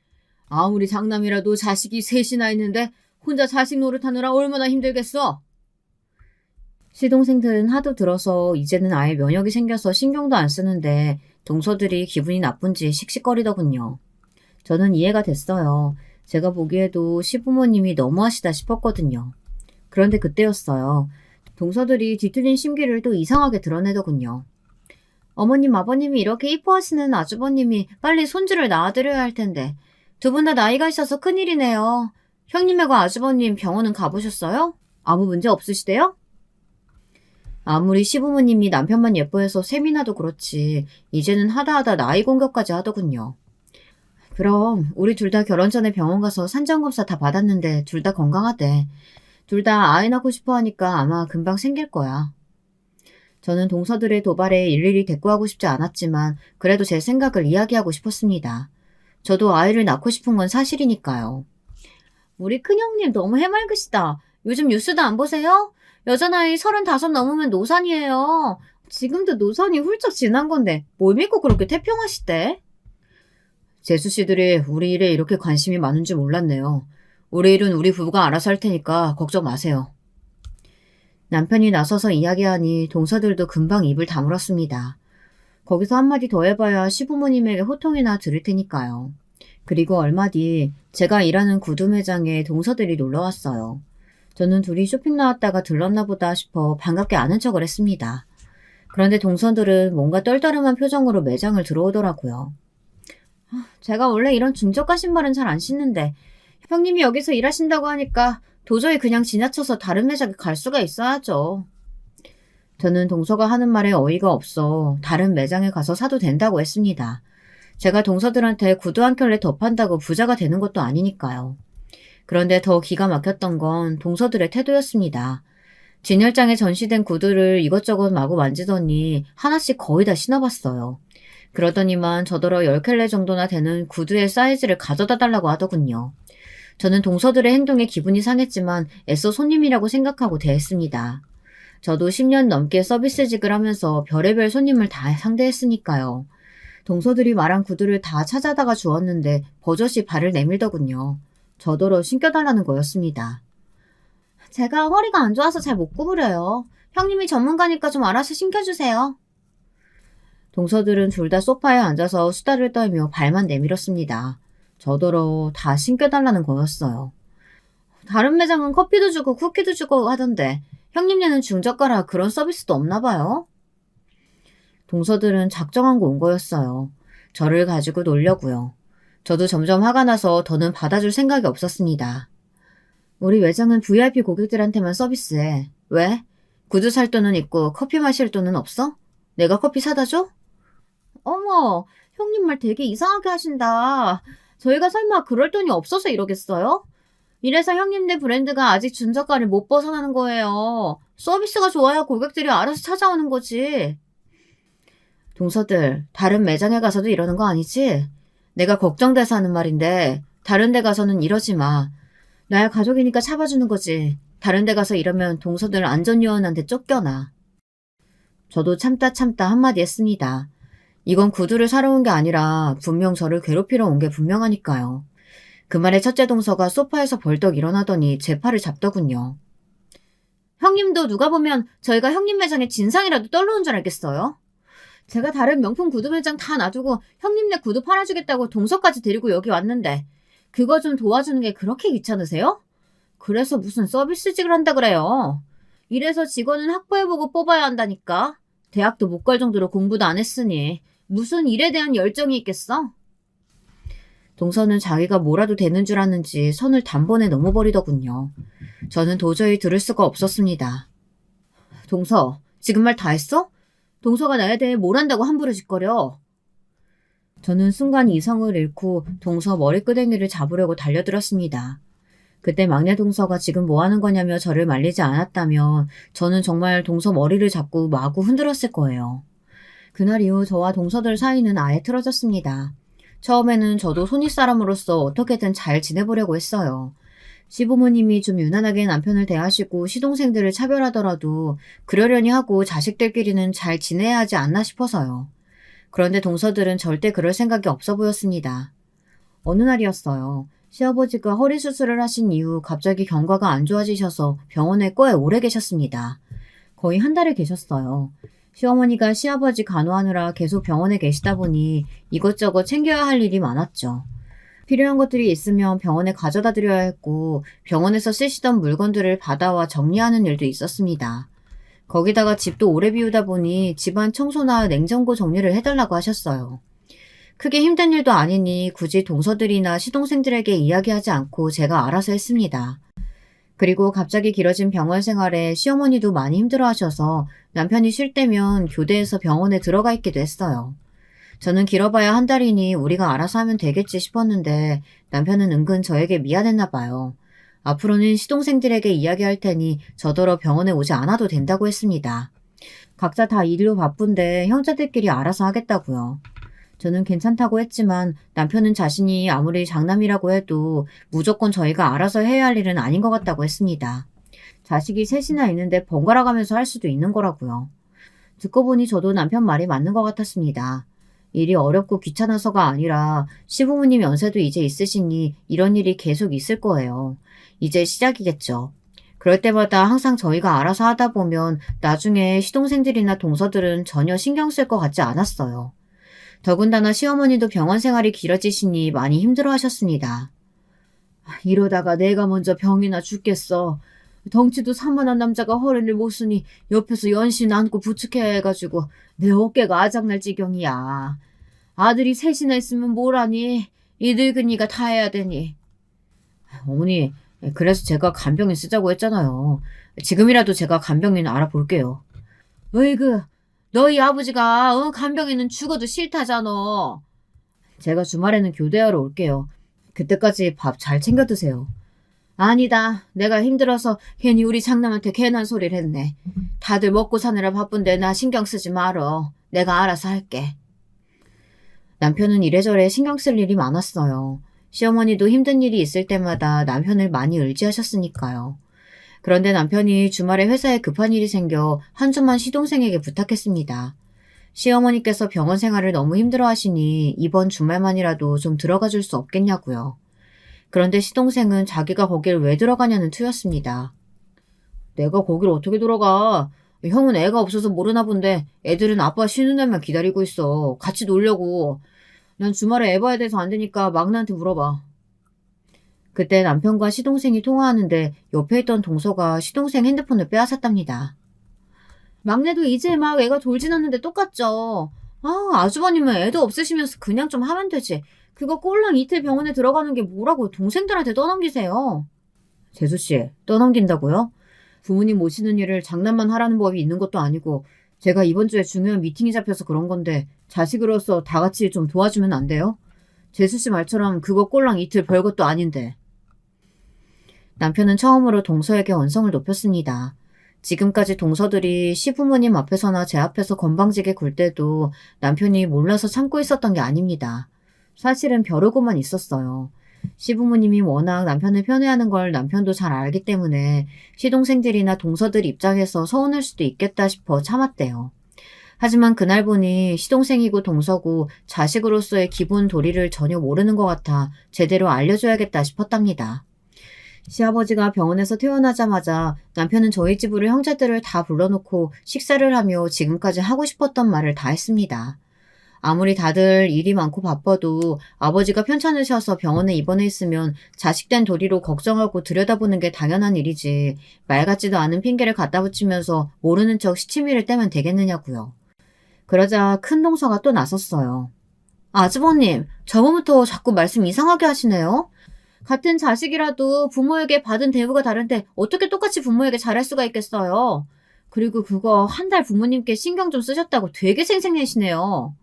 아무리 장남이라도 자식이 셋이나 있는데 혼자 자식 노릇하느라 얼마나 힘들겠어? 시동생들은 하도 들어서 이제는 아예 면역이 생겨서 신경도 안 쓰는데 동서들이 기분이 나쁜지 씩씩거리더군요. 저는 이해가 됐어요. 제가 보기에도 시부모님이 너무하시다 싶었거든요. 그런데 그때였어요. 동서들이 뒤틀린 심기를 또 이상하게 드러내더군요. 어머님, 아버님이 이렇게 이뻐하시는 아주버님이 빨리 손주를 낳아드려야 할 텐데 두 분 다 나이가 있어서 큰일이네요. 형님하고 아주버님 병원은 가보셨어요? 아무 문제 없으시대요? 아무리 시부모님이 남편만 예뻐해서 세미나도 그렇지 이제는 하다하다 나이 공격까지 하더군요. 그럼 우리 둘 다 결혼 전에 병원 가서 산전검사 다 받았는데 둘 다 건강하대. 둘 다 아이 낳고 싶어 하니까 아마 금방 생길 거야. 저는 동서들의 도발에 일일이 대꾸하고 싶지 않았지만 그래도 제 생각을 이야기하고 싶었습니다. 저도 아이를 낳고 싶은 건 사실이니까요. 우리 큰형님 너무 해맑으시다. 요즘 뉴스도 안 보세요? 여자나이 35 넘으면 노산이에요. 지금도 노산이 훌쩍 지난 건데 뭘 믿고 그렇게 태평하시대? 재수 씨들이 우리 일에 이렇게 관심이 많은 줄 몰랐네요. 우리 일은 우리 부부가 알아서 할 테니까 걱정 마세요. 남편이 나서서 이야기하니 동서들도 금방 입을 다물었습니다. 거기서 한마디 더 해봐야 시부모님에게 호통이나 들을 테니까요. 그리고 얼마 뒤 제가 일하는 구두 매장에 동서들이 놀러 왔어요. 저는 둘이 쇼핑 나왔다가 들렀나 보다 싶어 반갑게 아는 척을 했습니다. 그런데 동서들은 뭔가 떨떠름한 표정으로 매장을 들어오더라고요. 제가 원래 이런 중저가 신발은 잘 안 신는데 형님이 여기서 일하신다고 하니까 도저히 그냥 지나쳐서 다른 매장에 갈 수가 있어야죠. 저는 동서가 하는 말에 어이가 없어 다른 매장에 가서 사도 된다고 했습니다. 제가 동서들한테 구두 한 켤레 더 판다고 부자가 되는 것도 아니니까요. 그런데 더 기가 막혔던 건 동서들의 태도였습니다. 진열장에 전시된 구두를 이것저것 마구 만지더니 하나씩 거의 다 신어봤어요. 그러더니만 저더러 10켤레 정도나 되는 구두의 사이즈를 가져다 달라고 하더군요. 저는 동서들의 행동에 기분이 상했지만 애써 손님이라고 생각하고 대했습니다. 저도 10년 넘게 서비스직을 하면서 별의별 손님을 다 상대했으니까요. 동서들이 말한 구두를 다 찾아다가 주었는데 버젓이 발을 내밀더군요. 저더러 신겨달라는 거였습니다. 제가 허리가 안 좋아서 잘 못 구부려요. 형님이 전문가니까 좀 알아서 신겨주세요. 동서들은 둘 다 소파에 앉아서 수다를 떨며 발만 내밀었습니다. 저더러 다 신겨달라는 거였어요. 다른 매장은 커피도 주고 쿠키도 주고 하던데 형님네는 중저가라 그런 서비스도 없나 봐요. 동서들은 작정하고 온 거였어요. 저를 가지고 놀려고요. 저도 점점 화가 나서 더는 받아줄 생각이 없었습니다. 우리 매장은 VIP 고객들한테만 서비스해. 왜? 구두 살 돈은 있고 커피 마실 돈은 없어? 내가 커피 사다 줘? 어머, 형님 말 되게 이상하게 하신다. 저희가 설마 그럴 돈이 없어서 이러겠어요? 이래서 형님네 브랜드가 아직 중저가를 못 벗어나는 거예요. 서비스가 좋아야 고객들이 알아서 찾아오는 거지. 동서들, 다른 매장에 가서도 이러는 거 아니지? 내가 걱정돼서 하는 말인데 다른 데 가서는 이러지 마. 나야 가족이니까 참아주는 거지. 다른 데 가서 이러면 동서들 안전요원한테 쫓겨나. 저도 참다 한마디 했습니다. 이건 구두를 사러 온 게 아니라 분명 저를 괴롭히러 온 게 분명하니까요. 그 말에 첫째 동서가 소파에서 벌떡 일어나더니 제 팔을 잡더군요. 형님도 누가 보면 저희가 형님 매장에 진상이라도 떨러 온 줄 알겠어요? 제가 다른 명품 구두 매장 다 놔두고 형님네 구두 팔아주겠다고 동서까지 데리고 여기 왔는데 그거 좀 도와주는 게 그렇게 귀찮으세요? 그래서 무슨 서비스직을 한다 그래요. 이래서 직원은 학부해보고 뽑아야 한다니까. 대학도 못 갈 정도로 공부도 안 했으니 무슨 일에 대한 열정이 있겠어? 동서는 자기가 뭐라도 되는 줄 아는지 선을 단번에 넘어버리더군요. 저는 도저히 들을 수가 없었습니다. 동서, 지금 말 다 했어? 동서가 나에 대해 뭘 안다고 함부로 짓거려. 저는 순간 이성을 잃고 동서 머리끄댕이를 잡으려고 달려들었습니다. 그때 막내 동서가 지금 뭐 하는 거냐며 저를 말리지 않았다면 저는 정말 동서 머리를 잡고 마구 흔들었을 거예요. 그날 이후 저와 동서들 사이는 아예 틀어졌습니다. 처음에는 저도 손윗사람으로서 어떻게든 잘 지내보려고 했어요. 시부모님이 좀 유난하게 남편을 대하시고 시동생들을 차별하더라도 그러려니 하고 자식들끼리는 잘 지내야 하지 않나 싶어서요. 그런데 동서들은 절대 그럴 생각이 없어 보였습니다. 어느 날이었어요. 시아버지가 허리 수술을 하신 이후 갑자기 경과가 안 좋아지셔서 병원에 꽤 오래 계셨습니다. 거의 한 달을 계셨어요. 시어머니가 시아버지 간호하느라 계속 병원에 계시다 보니 이것저것 챙겨야 할 일이 많았죠. 필요한 것들이 있으면 병원에 가져다 드려야 했고 병원에서 쓰시던 물건들을 받아와 정리하는 일도 있었습니다. 거기다가 집도 오래 비우다 보니 집안 청소나 냉장고 정리를 해달라고 하셨어요. 크게 힘든 일도 아니니 굳이 동서들이나 시동생들에게 이야기하지 않고 제가 알아서 했습니다. 그리고 갑자기 길어진 병원 생활에 시어머니도 많이 힘들어하셔서 남편이 쉴 때면 교대해서 병원에 들어가 있기도 했어요. 저는 길어봐야 한 달이니 우리가 알아서 하면 되겠지 싶었는데 남편은 은근 저에게 미안했나 봐요. 앞으로는 시동생들에게 이야기할 테니 저더러 병원에 오지 않아도 된다고 했습니다. 각자 다 일로 바쁜데 형제들끼리 알아서 하겠다고요. 저는 괜찮다고 했지만 남편은 자신이 아무리 장남이라고 해도 무조건 저희가 알아서 해야 할 일은 아닌 것 같다고 했습니다. 자식이 셋이나 있는데 번갈아 가면서 할 수도 있는 거라고요. 듣고 보니 저도 남편 말이 맞는 것 같았습니다. 일이 어렵고 귀찮아서가 아니라 시부모님 연세도 이제 있으시니 이런 일이 계속 있을 거예요. 이제 시작이겠죠. 그럴 때마다 항상 저희가 알아서 하다 보면 나중에 시동생들이나 동서들은 전혀 신경 쓸 것 같지 않았어요. 더군다나 시어머니도 병원 생활이 길어지시니 많이 힘들어 하셨습니다. 이러다가 내가 먼저 병이나 죽겠어. 덩치도 산만한 남자가 허리를 못 쓰니 옆에서 연신 안고 부축해야 해가지고 내 어깨가 아작날 지경이야. 아들이 셋이나 있으면 뭐라니. 이 늙은이가 다 해야 되니. 어머니, 그래서 제가 간병인 쓰자고 했잖아요. 지금이라도 제가 간병인 알아볼게요. 으이그, 너희 아버지가 간병인은 죽어도 싫다잖아. 제가 주말에는 교대하러 올게요. 그때까지 밥 잘 챙겨 드세요. 아니다. 내가 힘들어서 괜히 우리 장남한테 괜한 소리를 했네. 다들 먹고 사느라 바쁜데 나 신경 쓰지 말어. 내가 알아서 할게. 남편은 이래저래 신경 쓸 일이 많았어요. 시어머니도 힘든 일이 있을 때마다 남편을 많이 의지하셨으니까요. 그런데 남편이 주말에 회사에 급한 일이 생겨 한 주만 시동생에게 부탁했습니다. 시어머니께서 병원 생활을 너무 힘들어 하시니 이번 주말만이라도 좀 들어가 줄 수 없겠냐고요. 그런데 시동생은 자기가 거길 왜 들어가냐는 투였습니다. 내가 거길 어떻게 들어가? 형은 애가 없어서 모르나 본데 애들은 아빠 쉬는 날만 기다리고 있어. 같이 놀려고. 난 주말에 애 봐야 돼서 안 되니까 막내한테 물어봐. 그때 남편과 시동생이 통화하는데 옆에 있던 동서가 시동생 핸드폰을 빼앗았답니다. 막내도 이제 막 애가 돌진하는데 똑같죠. 아주버님은 애도 없으시면서 그냥 좀 하면 되지. 그거 꼴랑 이틀 병원에 들어가는 게 뭐라고 동생들한테 떠넘기세요. 재수씨, 떠넘긴다고요? 부모님 모시는 일을 장난만 하라는 법이 있는 것도 아니고 제가 이번 주에 중요한 미팅이 잡혀서 그런 건데 자식으로서 다 같이 좀 도와주면 안 돼요? 재수씨 말처럼 그거 꼴랑 이틀 별것도 아닌데. 남편은 처음으로 동서에게 언성을 높였습니다. 지금까지 동서들이 시부모님 앞에서나 제 앞에서 건방지게 굴 때도 남편이 몰라서 참고 있었던 게 아닙니다. 사실은 벼르고만 있었어요. 시부모님이 워낙 남편을 편애하는 걸 남편도 잘 알기 때문에 시동생들이나 동서들 입장에서 서운할 수도 있겠다 싶어 참았대요. 하지만 그날 보니 시동생이고 동서고 자식으로서의 기본 도리를 전혀 모르는 것 같아 제대로 알려줘야겠다 싶었답니다. 시아버지가 병원에서 퇴원하자마자 남편은 저희 집으로 형제들을 다 불러놓고 식사를 하며 지금까지 하고 싶었던 말을 다 했습니다. 아무리 다들 일이 많고 바빠도 아버지가 편찮으셔서 병원에 입원해 있으면 자식된 도리로 걱정하고 들여다보는 게 당연한 일이지 말 같지도 않은 핑계를 갖다 붙이면서 모르는 척 시치미를 떼면 되겠느냐고요. 그러자 큰 동서가 또 나섰어요. 아주버님, 저번부터 자꾸 말씀 이상하게 하시네요. 같은 자식이라도 부모에게 받은 대우가 다른데 어떻게 똑같이 부모에게 잘할 수가 있겠어요. 그리고 그거 한 달 부모님께 신경 좀 쓰셨다고 되게 생색내시네요.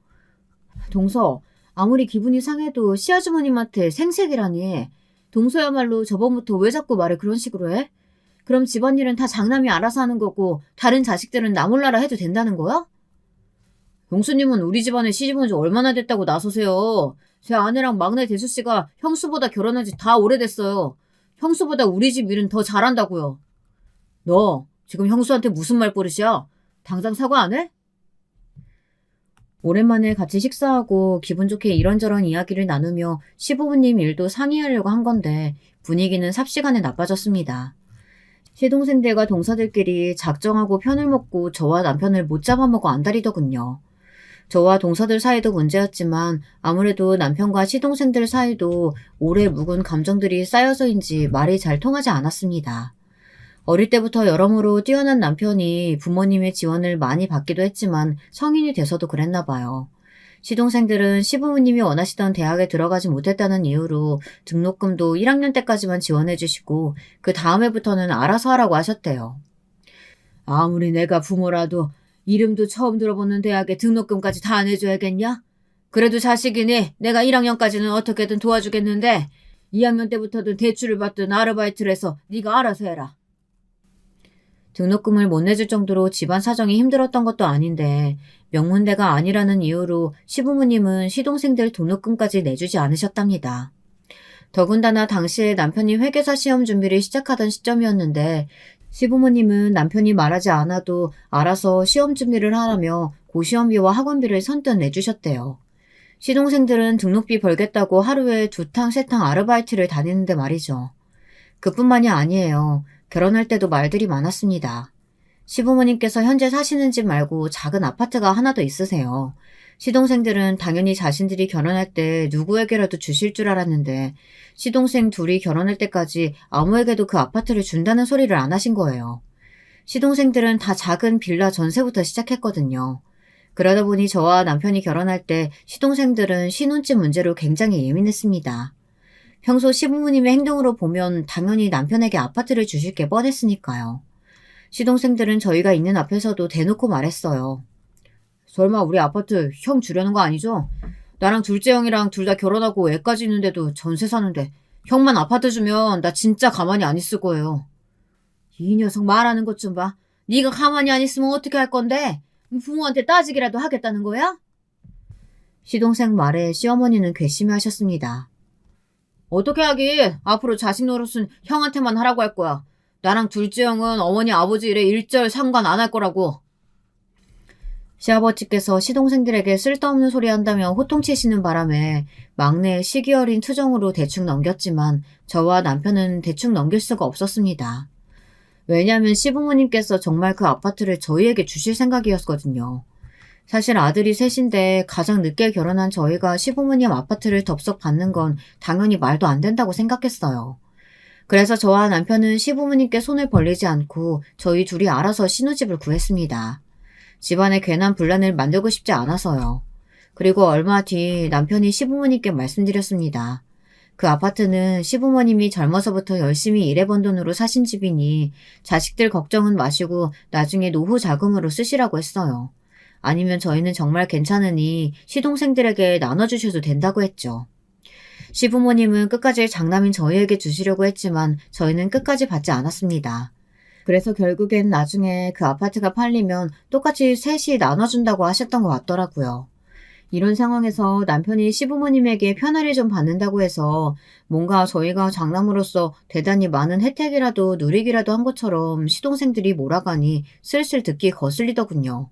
동서, 아무리 기분이 상해도 시아주머님한테 생색이라니. 동서야말로 저번부터 왜 자꾸 말을 그런 식으로 해? 그럼 집안일은 다 장남이 알아서 하는 거고 다른 자식들은 나 몰라라 해도 된다는 거야? 용수님은 우리 집안에 시집 온 지 얼마나 됐다고 나서세요. 제 아내랑 막내 대수씨가 형수보다 결혼한 지 다 오래됐어요. 형수보다 우리 집 일은 더 잘한다고요. 너 지금 형수한테 무슨 말버릇이야? 당장 사과 안 해? 오랜만에 같이 식사하고 기분 좋게 이런저런 이야기를 나누며 시부모님 일도 상의하려고 한 건데 분위기는 삽시간에 나빠졌습니다. 시동생들과 동서들끼리 작정하고 편을 먹고 저와 남편을 못 잡아먹어 안달이더군요. 저와 동서들 사이도 문제였지만 아무래도 남편과 시동생들 사이도 오래 묵은 감정들이 쌓여서인지 말이 잘 통하지 않았습니다. 어릴 때부터 여러모로 뛰어난 남편이 부모님의 지원을 많이 받기도 했지만 성인이 돼서도 그랬나 봐요. 시동생들은 시부모님이 원하시던 대학에 들어가지 못했다는 이유로 등록금도 1학년 때까지만 지원해 주시고 그 다음 해부터는 알아서 하라고 하셨대요. 아무리 내가 부모라도 이름도 처음 들어보는 대학에 등록금까지 다 내줘야겠냐? 그래도 자식이니 내가 1학년까지는 어떻게든 도와주겠는데 2학년 때부터든 대출을 받든 아르바이트를 해서 네가 알아서 해라. 등록금을 못 내줄 정도로 집안 사정이 힘들었던 것도 아닌데 명문대가 아니라는 이유로 시부모님은 시동생들 등록금까지 내주지 않으셨답니다. 더군다나 당시에 남편이 회계사 시험 준비를 시작하던 시점이었는데 시부모님은 남편이 말하지 않아도 알아서 시험 준비를 하라며 고시험비와 학원비를 선뜻 내주셨대요. 시동생들은 등록비 벌겠다고 하루에 2탕, 3탕 아르바이트를 다니는데 말이죠. 그뿐만이 아니에요. 결혼할 때도 말들이 많았습니다. 시부모님께서 현재 사시는 집 말고 작은 아파트가 하나 더 있으세요. 시동생들은 당연히 자신들이 결혼할 때 누구에게라도 주실 줄 알았는데 시동생 둘이 결혼할 때까지 아무에게도 그 아파트를 준다는 소리를 안 하신 거예요. 시동생들은 다 작은 빌라 전세부터 시작했거든요. 그러다 보니 저와 남편이 결혼할 때 시동생들은 신혼집 문제로 굉장히 예민했습니다. 평소 시부모님의 행동으로 보면 당연히 남편에게 아파트를 주실 게 뻔했으니까요. 시동생들은 저희가 있는 앞에서도 대놓고 말했어요. 설마 우리 아파트 형 주려는 거 아니죠? 나랑 둘째 형이랑 둘 다 결혼하고 애까지 있는데도 전세 사는데 형만 아파트 주면 나 진짜 가만히 안 있을 거예요. 이 녀석 말하는 것 좀 봐. 네가 가만히 안 있으면 어떻게 할 건데? 부모한테 따지기라도 하겠다는 거야? 시동생 말에 시어머니는 괘씸해하셨습니다. 어떻게 하긴 앞으로 자식 노릇은 형한테만 하라고 할 거야. 나랑 둘째 형은 어머니 아버지 일에 일절 상관 안 할 거라고. 시아버지께서 시동생들에게 쓸데없는 소리 한다며 호통치시는 바람에 막내 시기 어린 투정으로 대충 넘겼지만 저와 남편은 대충 넘길 수가 없었습니다. 왜냐하면 시부모님께서 정말 그 아파트를 저희에게 주실 생각이었거든요. 사실 아들이 셋인데 가장 늦게 결혼한 저희가 시부모님 아파트를 덥석 받는 건 당연히 말도 안 된다고 생각했어요. 그래서 저와 남편은 시부모님께 손을 벌리지 않고 저희 둘이 알아서 신혼집을 구했습니다. 집안에 괜한 분란을 만들고 싶지 않아서요. 그리고 얼마 뒤 남편이 시부모님께 말씀드렸습니다. 그 아파트는 시부모님이 젊어서부터 열심히 일해번 돈으로 사신 집이니 자식들 걱정은 마시고 나중에 노후 자금으로 쓰시라고 했어요. 아니면 저희는 정말 괜찮으니 시동생들에게 나눠주셔도 된다고 했죠. 시부모님은 끝까지 장남인 저희에게 주시려고 했지만 저희는 끝까지 받지 않았습니다. 그래서 결국엔 나중에 그 아파트가 팔리면 똑같이 셋이 나눠준다고 하셨던 것 같더라고요. 이런 상황에서 남편이 시부모님에게 편애를 좀 받는다고 해서 뭔가 저희가 장남으로서 대단히 많은 혜택이라도 누리기라도 한 것처럼 시동생들이 몰아가니 슬슬 듣기 거슬리더군요.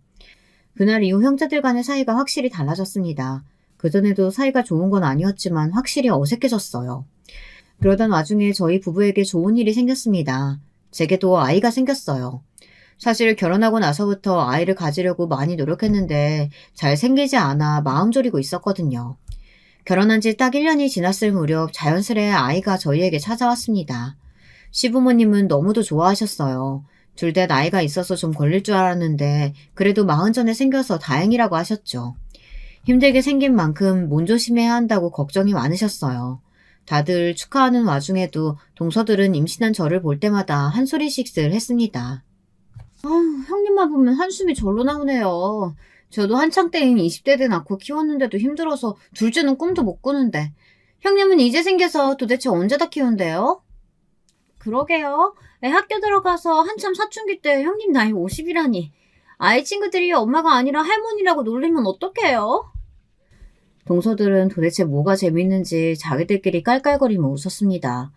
그날 이후 형제들 간의 사이가 확실히 달라졌습니다. 그전에도 사이가 좋은 건 아니었지만 확실히 어색해졌어요. 그러던 와중에 저희 부부에게 좋은 일이 생겼습니다. 제게도 아이가 생겼어요. 사실 결혼하고 나서부터 아이를 가지려고 많이 노력했는데 잘 생기지 않아 마음 졸이고 있었거든요. 결혼한 지 딱 1년이 지났을 무렵 자연스레 아이가 저희에게 찾아왔습니다. 시부모님은 너무도 좋아하셨어요. 둘 다 나이가 있어서 좀 걸릴 줄 알았는데 그래도 40 전에 생겨서 다행이라고 하셨죠. 힘들게 생긴 만큼 몸조심해야 한다고 걱정이 많으셨어요. 다들 축하하는 와중에도 동서들은 임신한 저를 볼 때마다 한 소리씩들 했습니다. 형님만 보면 한숨이 절로 나오네요. 저도 한창 때인 20대 때 낳고 키웠는데도 힘들어서 둘째는 꿈도 못 꾸는데 형님은 이제 생겨서 도대체 언제 다 키운대요? 그러게요. 애 학교 들어가서 한참 사춘기 때 형님 나이 50이라니. 아이 친구들이 엄마가 아니라 할머니라고 놀리면 어떡해요? 동서들은 도대체 뭐가 재밌는지 자기들끼리 깔깔거리며 웃었습니다.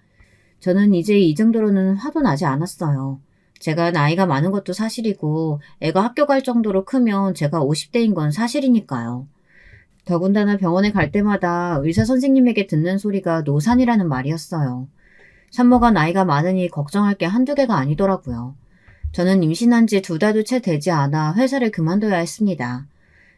저는 이제 이 정도로는 화도 나지 않았어요. 제가 나이가 많은 것도 사실이고 애가 학교 갈 정도로 크면 제가 50대인 건 사실이니까요. 더군다나 병원에 갈 때마다 의사 선생님에게 듣는 소리가 노산이라는 말이었어요. 산모가 나이가 많으니 걱정할 게 한두 개가 아니더라고요. 저는 임신한 지 2달도 채 되지 않아 회사를 그만둬야 했습니다.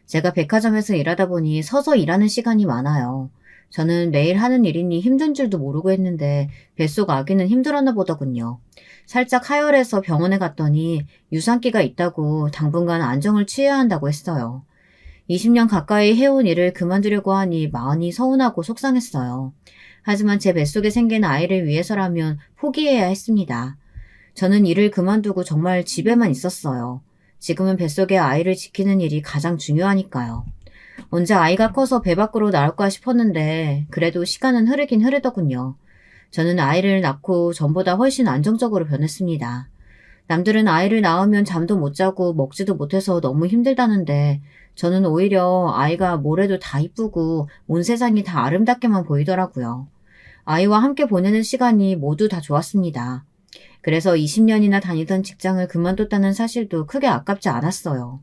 제가 백화점에서 일하다 보니 서서 일하는 시간이 많아요. 저는 매일 하는 일이니 힘든 줄도 모르고 했는데 뱃속 아기는 힘들었나 보더군요. 살짝 하혈해서 병원에 갔더니 유산기가 있다고 당분간 안정을 취해야 한다고 했어요. 20년 가까이 해온 일을 그만두려고 하니 마음이 서운하고 속상했어요. 하지만 제 뱃속에 생긴 아이를 위해서라면 포기해야 했습니다. 저는 일을 그만두고 정말 집에만 있었어요. 지금은 뱃속의 아이를 지키는 일이 가장 중요하니까요. 언제 아이가 커서 배 밖으로 나올까 싶었는데 그래도 시간은 흐르긴 흐르더군요. 저는 아이를 낳고 전보다 훨씬 안정적으로 변했습니다. 남들은 아이를 낳으면 잠도 못 자고 먹지도 못해서 너무 힘들다는데 저는 오히려 아이가 뭐래도 다 이쁘고 온 세상이 다 아름답게만 보이더라고요. 아이와 함께 보내는 시간이 모두 다 좋았습니다. 그래서 20년이나 다니던 직장을 그만뒀다는 사실도 크게 아깝지 않았어요.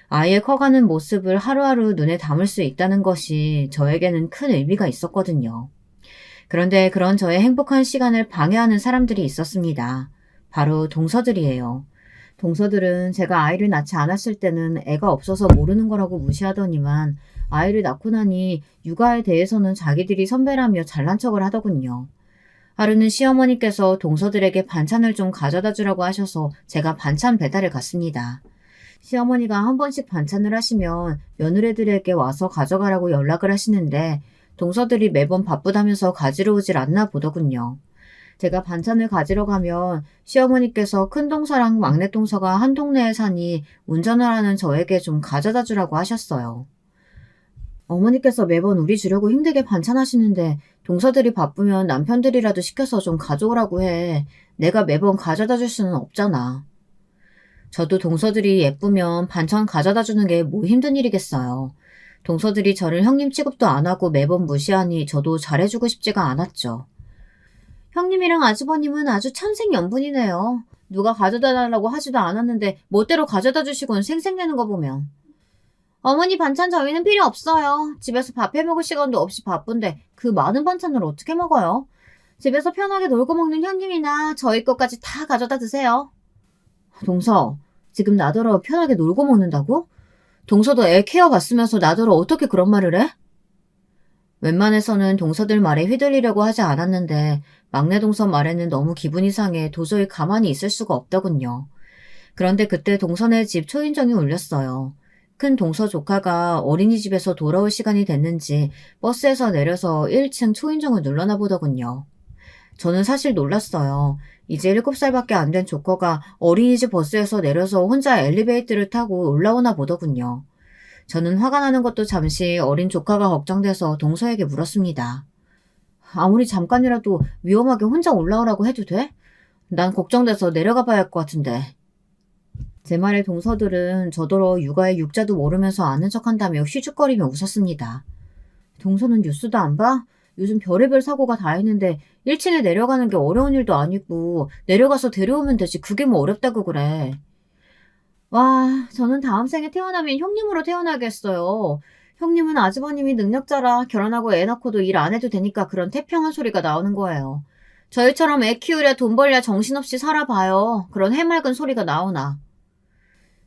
아이의 커가는 모습을 하루하루 눈에 담을 수 있다는 것이 저에게는 큰 의미가 있었거든요. 그런데 그런 저의 행복한 시간을 방해하는 사람들이 있었습니다. 바로 동서들이에요. 동서들은 제가 아이를 낳지 않았을 때는 애가 없어서 모르는 거라고 무시하더니만 아이를 낳고 나니 육아에 대해서는 자기들이 선배라며 잘난 척을 하더군요. 하루는 시어머니께서 동서들에게 반찬을 좀 가져다 주라고 하셔서 제가 반찬 배달을 갔습니다. 시어머니가 한 번씩 반찬을 하시면 며느리들에게 와서 가져가라고 연락을 하시는데 동서들이 매번 바쁘다면서 가지러 오질 않나 보더군요. 제가 반찬을 가지러 가면 시어머니께서 큰 동서랑 막내 동서가 한 동네에 사니 운전을 하는 저에게 좀 가져다 주라고 하셨어요. 어머니께서 매번 우리 주려고 힘들게 반찬하시는데 동서들이 바쁘면 남편들이라도 시켜서 좀 가져오라고 해. 내가 매번 가져다 줄 수는 없잖아. 저도 동서들이 예쁘면 반찬 가져다 주는 게 뭐 힘든 일이겠어요. 동서들이 저를 형님 취급도 안 하고 매번 무시하니 저도 잘해주고 싶지가 않았죠. 형님이랑 아주버님은 아주 천생연분이네요. 누가 가져다 달라고 하지도 않았는데 멋대로 가져다 주시곤 생색내는 거 보면. 어머니 반찬 저희는 필요 없어요. 집에서 밥 해먹을 시간도 없이 바쁜데 그 많은 반찬을 어떻게 먹어요? 집에서 편하게 놀고 먹는 형님이나 저희 것까지 다 가져다 드세요. 동서, 지금 나더러 편하게 놀고 먹는다고? 동서도 애 케어 받으면서 나더러 어떻게 그런 말을 해? 웬만해서는 동서들 말에 휘둘리려고 하지 않았는데 막내 동서 말에는 너무 기분이 상해 도저히 가만히 있을 수가 없더군요. 그런데 그때 동서네 집 초인종이 울렸어요. 큰 동서 조카가 어린이집에서 돌아올 시간이 됐는지 버스에서 내려서 1층 초인종을 눌러나 보더군요. 저는 사실 놀랐어요. 이제 7살밖에 안 된 조커가 어린이집 버스에서 내려서 혼자 엘리베이터를 타고 올라오나 보더군요. 저는 화가 나는 것도 잠시 어린 조카가 걱정돼서 동서에게 물었습니다. 아무리 잠깐이라도 위험하게 혼자 올라오라고 해도 돼? 난 걱정돼서 내려가 봐야 할 것 같은데. 제 말에 동서들은 저더러 육아의 육자도 모르면서 아는 척한다며 휘죽거리며 웃었습니다. 동서는 뉴스도 안 봐? 요즘 별의별 사고가 다 있는데 1층에 내려가는 게 어려운 일도 아니고 내려가서 데려오면 되지 그게 뭐 어렵다고 그래. 와, 저는 다음 생에 태어나면 형님으로 태어나겠어요. 형님은 아주버님이 능력자라 결혼하고 애 낳고도 일 안 해도 되니까 그런 태평한 소리가 나오는 거예요. 저희처럼 애 키우랴 돈 벌랴 정신없이 살아봐요. 그런 해맑은 소리가 나오나.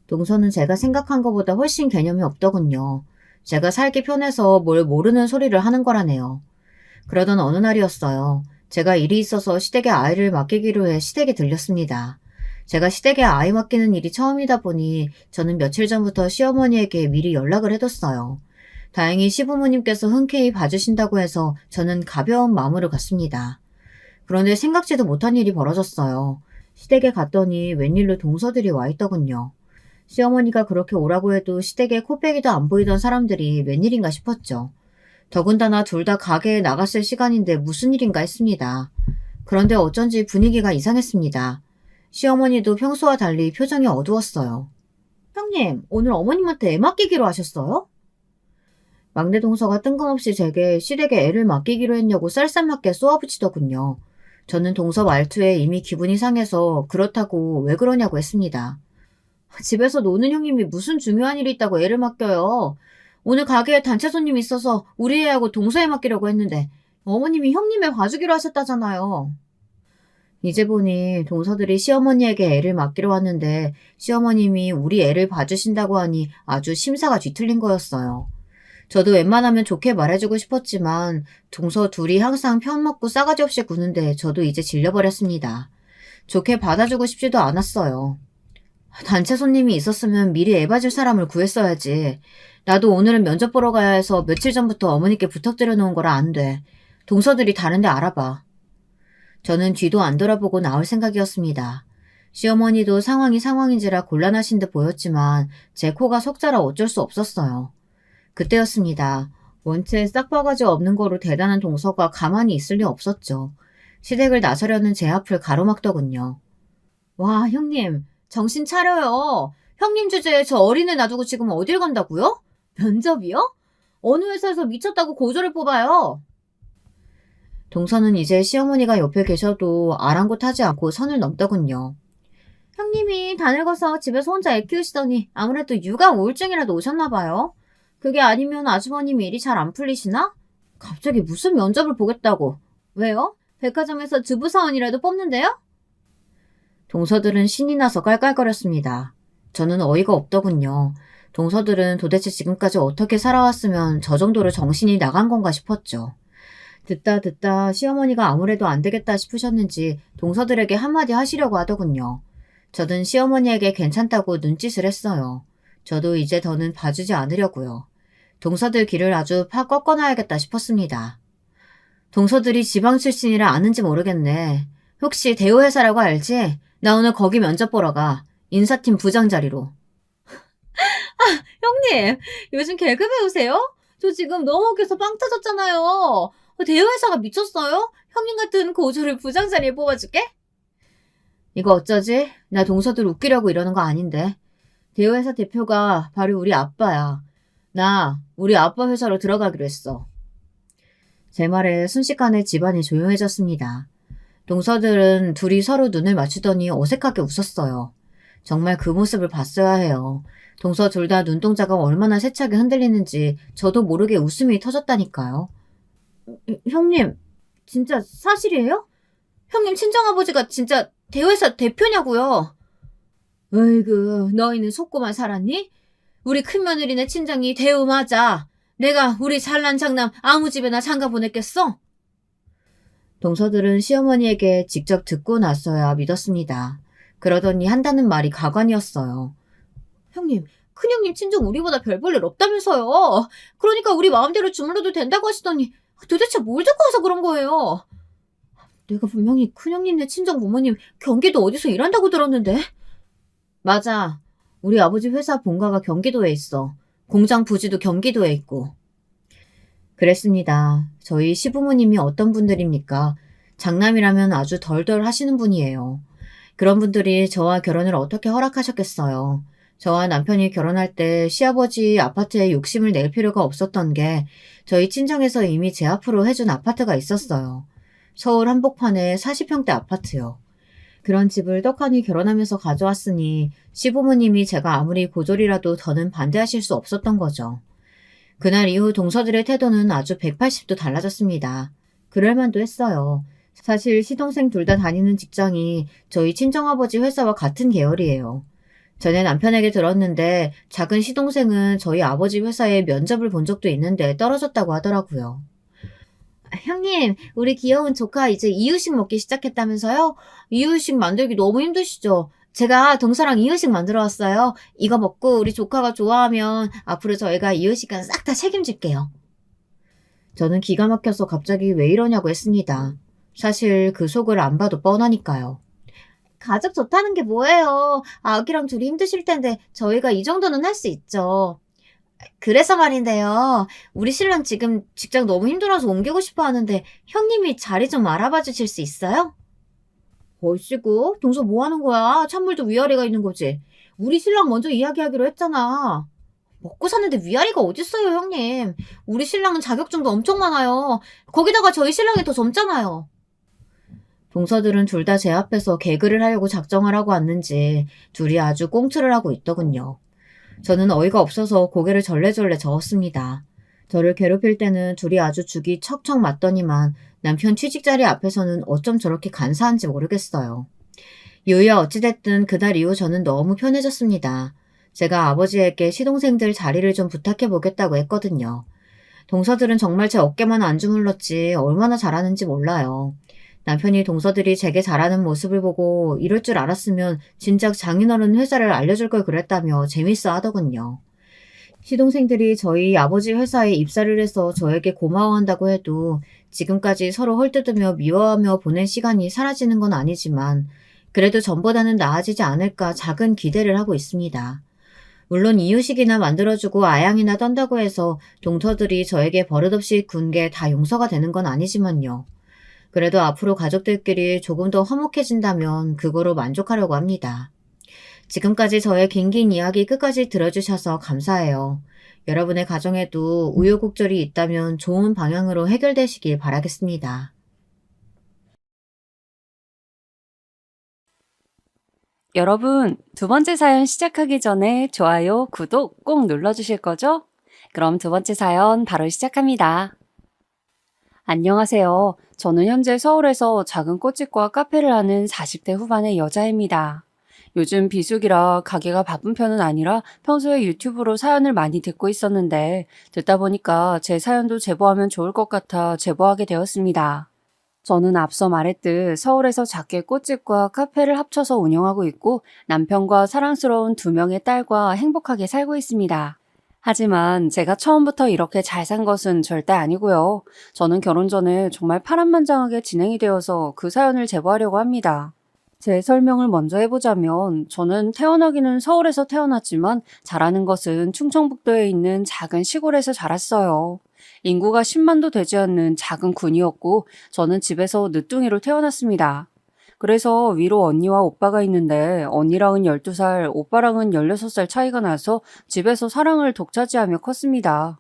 동서는 제가 생각한 것보다 훨씬 개념이 없더군요. 제가 살기 편해서 뭘 모르는 소리를 하는 거라네요. 그러던 어느 날이었어요. 제가 일이 있어서 시댁에 아이를 맡기기로 해 시댁에 들렸습니다. 제가 시댁에 아이 맡기는 일이 처음이다 보니 저는 며칠 전부터 시어머니에게 미리 연락을 해뒀어요. 다행히 시부모님께서 흔쾌히 봐주신다고 해서 저는 가벼운 마음으로 갔습니다. 그런데 생각지도 못한 일이 벌어졌어요. 시댁에 갔더니 웬일로 동서들이 와 있더군요. 시어머니가 그렇게 오라고 해도 시댁에 코빼기도 안 보이던 사람들이 웬일인가 싶었죠. 더군다나 둘 다 가게에 나갔을 시간인데 무슨 일인가 했습니다. 그런데 어쩐지 분위기가 이상했습니다. 시어머니도 평소와 달리 표정이 어두웠어요. 형님, 오늘 어머님한테 애 맡기기로 하셨어요? 막내 동서가 뜬금없이 제게 시댁에 애를 맡기기로 했냐고 쌀쌀맞게 쏘아붙이더군요. 저는 동서 말투에 이미 기분이 상해서 그렇다고 왜 그러냐고 했습니다. 집에서 노는 형님이 무슨 중요한 일이 있다고 애를 맡겨요. 오늘 가게에 단체 손님 있어서 우리 애하고 동서애 맡기려고 했는데 어머님이 형님의 봐주기로 하셨다잖아요. 이제 보니 동서들이 시어머니에게 애를 맡기러 왔는데 시어머님이 우리 애를 봐주신다고 하니 아주 심사가 뒤틀린 거였어요. 저도 웬만하면 좋게 말해주고 싶었지만 동서 둘이 항상 편먹고 싸가지 없이 구는데 저도 이제 질려버렸습니다. 좋게 받아주고 싶지도 않았어요. 단체 손님이 있었으면 미리 애 봐줄 사람을 구했어야지. 나도 오늘은 면접 보러 가야 해서 며칠 전부터 어머니께 부탁드려 놓은 거라 안 돼. 동서들이 다른 데 알아봐. 저는 뒤도 안 돌아보고 나올 생각이었습니다. 시어머니도 상황이 상황인지라 곤란하신 듯 보였지만 제 코가 석자라 어쩔 수 없었어요. 그때였습니다. 원체 싹바가지 없는 거로 대단한 동서가 가만히 있을 리 없었죠. 시댁을 나서려는 제 앞을 가로막더군요. 와, 형님, 정신 차려요. 형님 주제에 저 어린애 놔두고 지금 어딜 간다고요? 면접이요? 어느 회사에서 미쳤다고 고조를 뽑아요. 동서는 이제 시어머니가 옆에 계셔도 아랑곳하지 않고 선을 넘더군요. 형님이 다 늙어서 집에서 혼자 애 키우시더니 아무래도 육아 우울증이라도 오셨나 봐요. 그게 아니면 아주버님 일이 잘 안 풀리시나? 갑자기 무슨 면접을 보겠다고. 왜요? 백화점에서 주부사원이라도 뽑는데요? 동서들은 신이 나서 깔깔거렸습니다. 저는 어이가 없더군요. 동서들은 도대체 지금까지 어떻게 살아왔으면 저 정도로 정신이 나간 건가 싶었죠. 듣다 듣다 시어머니가 아무래도 안 되겠다 싶으셨는지 동서들에게 한마디 하시려고 하더군요. 저는 시어머니에게 괜찮다고 눈짓을 했어요. 저도 이제 더는 봐주지 않으려고요. 동서들 길을 아주 팍 꺾어놔야겠다 싶었습니다. 동서들이 지방 출신이라 아는지 모르겠네. 혹시 대우회사라고 알지? 나 오늘 거기 면접 보러 가. 인사팀 부장 자리로. 형님, 요즘 개그 배우세요? 저 지금 너무 웃겨서 빵 터졌잖아요. 대우회사가 미쳤어요? 형님 같은 고졸을 부장 자리에 뽑아줄게? 이거 어쩌지? 나 동서들 웃기려고 이러는 거 아닌데. 대우회사 대표가 바로 우리 아빠야. 나 우리 아빠 회사로 들어가기로 했어. 제 말에 순식간에 집안이 조용해졌습니다. 동서들은 둘이 서로 눈을 맞추더니 어색하게 웃었어요. 정말 그 모습을 봤어야 해요. 동서 둘 다 눈동자가 얼마나 세차게 흔들리는지 저도 모르게 웃음이 터졌다니까요. 형님, 진짜 사실이에요? 형님 친정아버지가 진짜 대회사 대표냐고요? 어이구, 너희는 속고만 살았니? 우리 큰며느리네 친정이 대우 맞아. 내가 우리 잘난 장남 아무 집에나 장가 보냈겠어? 동서들은 시어머니에게 직접 듣고 나서야 믿었습니다. 그러더니 한다는 말이 가관이었어요. 형님, 큰형님 친정 우리보다 별 볼 일 없다면서요. 그러니까 우리 마음대로 주물러도 된다고 하시더니 도대체 뭘 듣고 와서 그런 거예요? 내가 분명히 큰형님네 친정 부모님 경기도 어디서 일한다고 들었는데. 맞아. 우리 아버지 회사 본가가 경기도에 있어. 공장 부지도 경기도에 있고. 그랬습니다. 저희 시부모님이 어떤 분들입니까? 장남이라면 아주 덜덜 하시는 분이에요. 그런 분들이 저와 결혼을 어떻게 허락하셨겠어요. 저와 남편이 결혼할 때 시아버지 아파트에 욕심을 낼 필요가 없었던 게 저희 친정에서 이미 제 앞으로 해준 아파트가 있었어요. 서울 한복판에 40평대 아파트요. 그런 집을 떡하니 결혼하면서 가져왔으니 시부모님이 제가 아무리 고졸이라도 더는 반대하실 수 없었던 거죠. 그날 이후 동서들의 태도는 아주 180도 달라졌습니다. 그럴 만도 했어요. 사실 시동생 둘 다 다니는 직장이 저희 친정아버지 회사와 같은 계열이에요. 전에 남편에게 들었는데 작은 시동생은 저희 아버지 회사에 면접을 본 적도 있는데 떨어졌다고 하더라고요. 형님, 우리 귀여운 조카 이제 이유식 먹기 시작했다면서요? 이유식 만들기 너무 힘드시죠? 제가 동서랑 이유식 만들어 왔어요. 이거 먹고 우리 조카가 좋아하면 앞으로 저희가 이유식은 싹 다 책임질게요. 저는 기가 막혀서 갑자기 왜 이러냐고 했습니다. 사실 그 속을 안 봐도 뻔하니까요. 가족 좋다는 게 뭐예요? 아기랑 둘이 힘드실 텐데 저희가 이 정도는 할 수 있죠. 그래서 말인데요. 우리 신랑 지금 직장 너무 힘들어서 옮기고 싶어 하는데 형님이 자리 좀 알아봐 주실 수 있어요? 얼씨구, 동서 뭐 하는 거야? 찬물도 위아래가 있는 거지. 우리 신랑 먼저 이야기하기로 했잖아. 먹고 사는데 위아래가 어딨어요, 형님. 우리 신랑은 자격증도 엄청 많아요. 거기다가 저희 신랑이 더 젊잖아요. 동서들은 둘 다 제 앞에서 개그를 하려고 작정을 하고 왔는지 둘이 아주 꽁트를 하고 있더군요. 저는 어이가 없어서 고개를 절레절레 저었습니다. 저를 괴롭힐 때는 둘이 아주 죽이 척척 맞더니만 남편 취직자리 앞에서는 어쩜 저렇게 간사한지 모르겠어요. 유야 어찌됐든 그날 이후 저는 너무 편해졌습니다. 제가 아버지에게 시동생들 자리를 좀 부탁해보겠다고 했거든요. 동서들은 정말 제 어깨만 안 주물렀지 얼마나 잘하는지 몰라요. 남편이 동서들이 제게 잘하는 모습을 보고 이럴 줄 알았으면 진작 장인어른 회사를 알려줄 걸 그랬다며 재밌어 하더군요. 시동생들이 저희 아버지 회사에 입사를 해서 저에게 고마워한다고 해도 지금까지 서로 헐뜯으며 미워하며 보낸 시간이 사라지는 건 아니지만 그래도 전보다는 나아지지 않을까 작은 기대를 하고 있습니다. 물론 이유식이나 만들어주고 아양이나 떤다고 해서 동서들이 저에게 버릇없이 군 게 다 용서가 되는 건 아니지만요. 그래도 앞으로 가족들끼리 조금 더 화목해진다면 그거로 만족하려고 합니다. 지금까지 저의 긴긴 이야기 끝까지 들어주셔서 감사해요. 여러분의 가정에도 우여곡절이 있다면 좋은 방향으로 해결되시길 바라겠습니다. 여러분, 두 번째 사연 시작하기 전에 좋아요, 구독 꼭 눌러주실 거죠? 그럼 두 번째 사연 바로 시작합니다. 안녕하세요. 저는 현재 서울에서 작은 꽃집과 카페를 하는 40대 후반의 여자입니다. 요즘 비수기라 가게가 바쁜 편은 아니라 평소에 유튜브로 사연을 많이 듣고 있었는데 듣다 보니까 제 사연도 제보하면 좋을 것 같아 제보하게 되었습니다. 저는 앞서 말했듯 서울에서 작게 꽃집과 카페를 합쳐서 운영하고 있고 남편과 사랑스러운 두 명의 딸과 행복하게 살고 있습니다. 하지만 제가 처음부터 이렇게 잘 산 것은 절대 아니고요. 저는 결혼 전에 정말 파란만장하게 진행이 되어서 그 사연을 제보하려고 합니다. 제 설명을 먼저 해보자면 저는 태어나기는 서울에서 태어났지만 자라는 것은 충청북도에 있는 작은 시골에서 자랐어요. 인구가 10만도 되지 않는 작은 군이었고 저는 집에서 늦둥이로 태어났습니다. 그래서 위로 언니와 오빠가 있는데 언니랑은 12살, 오빠랑은 16살 차이가 나서 집에서 사랑을 독차지하며 컸습니다.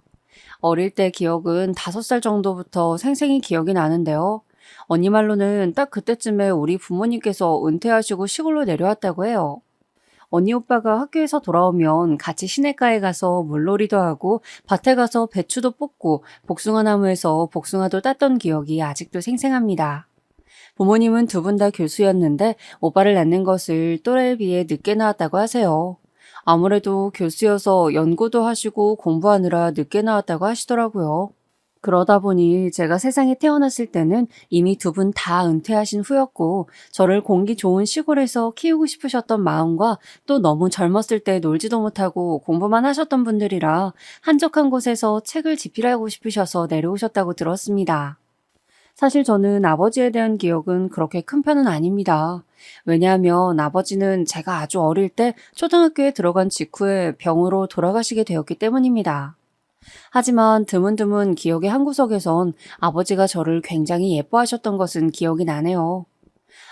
어릴 때 기억은 5살 정도부터 생생히 기억이 나는데요. 언니 말로는 딱 그때쯤에 우리 부모님께서 은퇴하시고 시골로 내려왔다고 해요. 언니 오빠가 학교에서 돌아오면 같이 시냇가에 가서 물놀이도 하고 밭에 가서 배추도 뽑고 복숭아 나무에서 복숭아도 땄던 기억이 아직도 생생합니다. 부모님은 두 분 다 교수였는데 오빠를 낳는 것을 또래에 비해 늦게 낳았다고 하세요. 아무래도 교수여서 연구도 하시고 공부하느라 늦게 낳았다고 하시더라고요. 그러다 보니 제가 세상에 태어났을 때는 이미 두 분 다 은퇴하신 후였고 저를 공기 좋은 시골에서 키우고 싶으셨던 마음과 또 너무 젊었을 때 놀지도 못하고 공부만 하셨던 분들이라 한적한 곳에서 책을 집필하고 싶으셔서 내려오셨다고 들었습니다. 사실 저는 아버지에 대한 기억은 그렇게 큰 편은 아닙니다. 왜냐하면 아버지는 제가 아주 어릴 때 초등학교에 들어간 직후에 병으로 돌아가시게 되었기 때문입니다. 하지만 드문드문 기억의 한 구석에선 아버지가 저를 굉장히 예뻐하셨던 것은 기억이 나네요.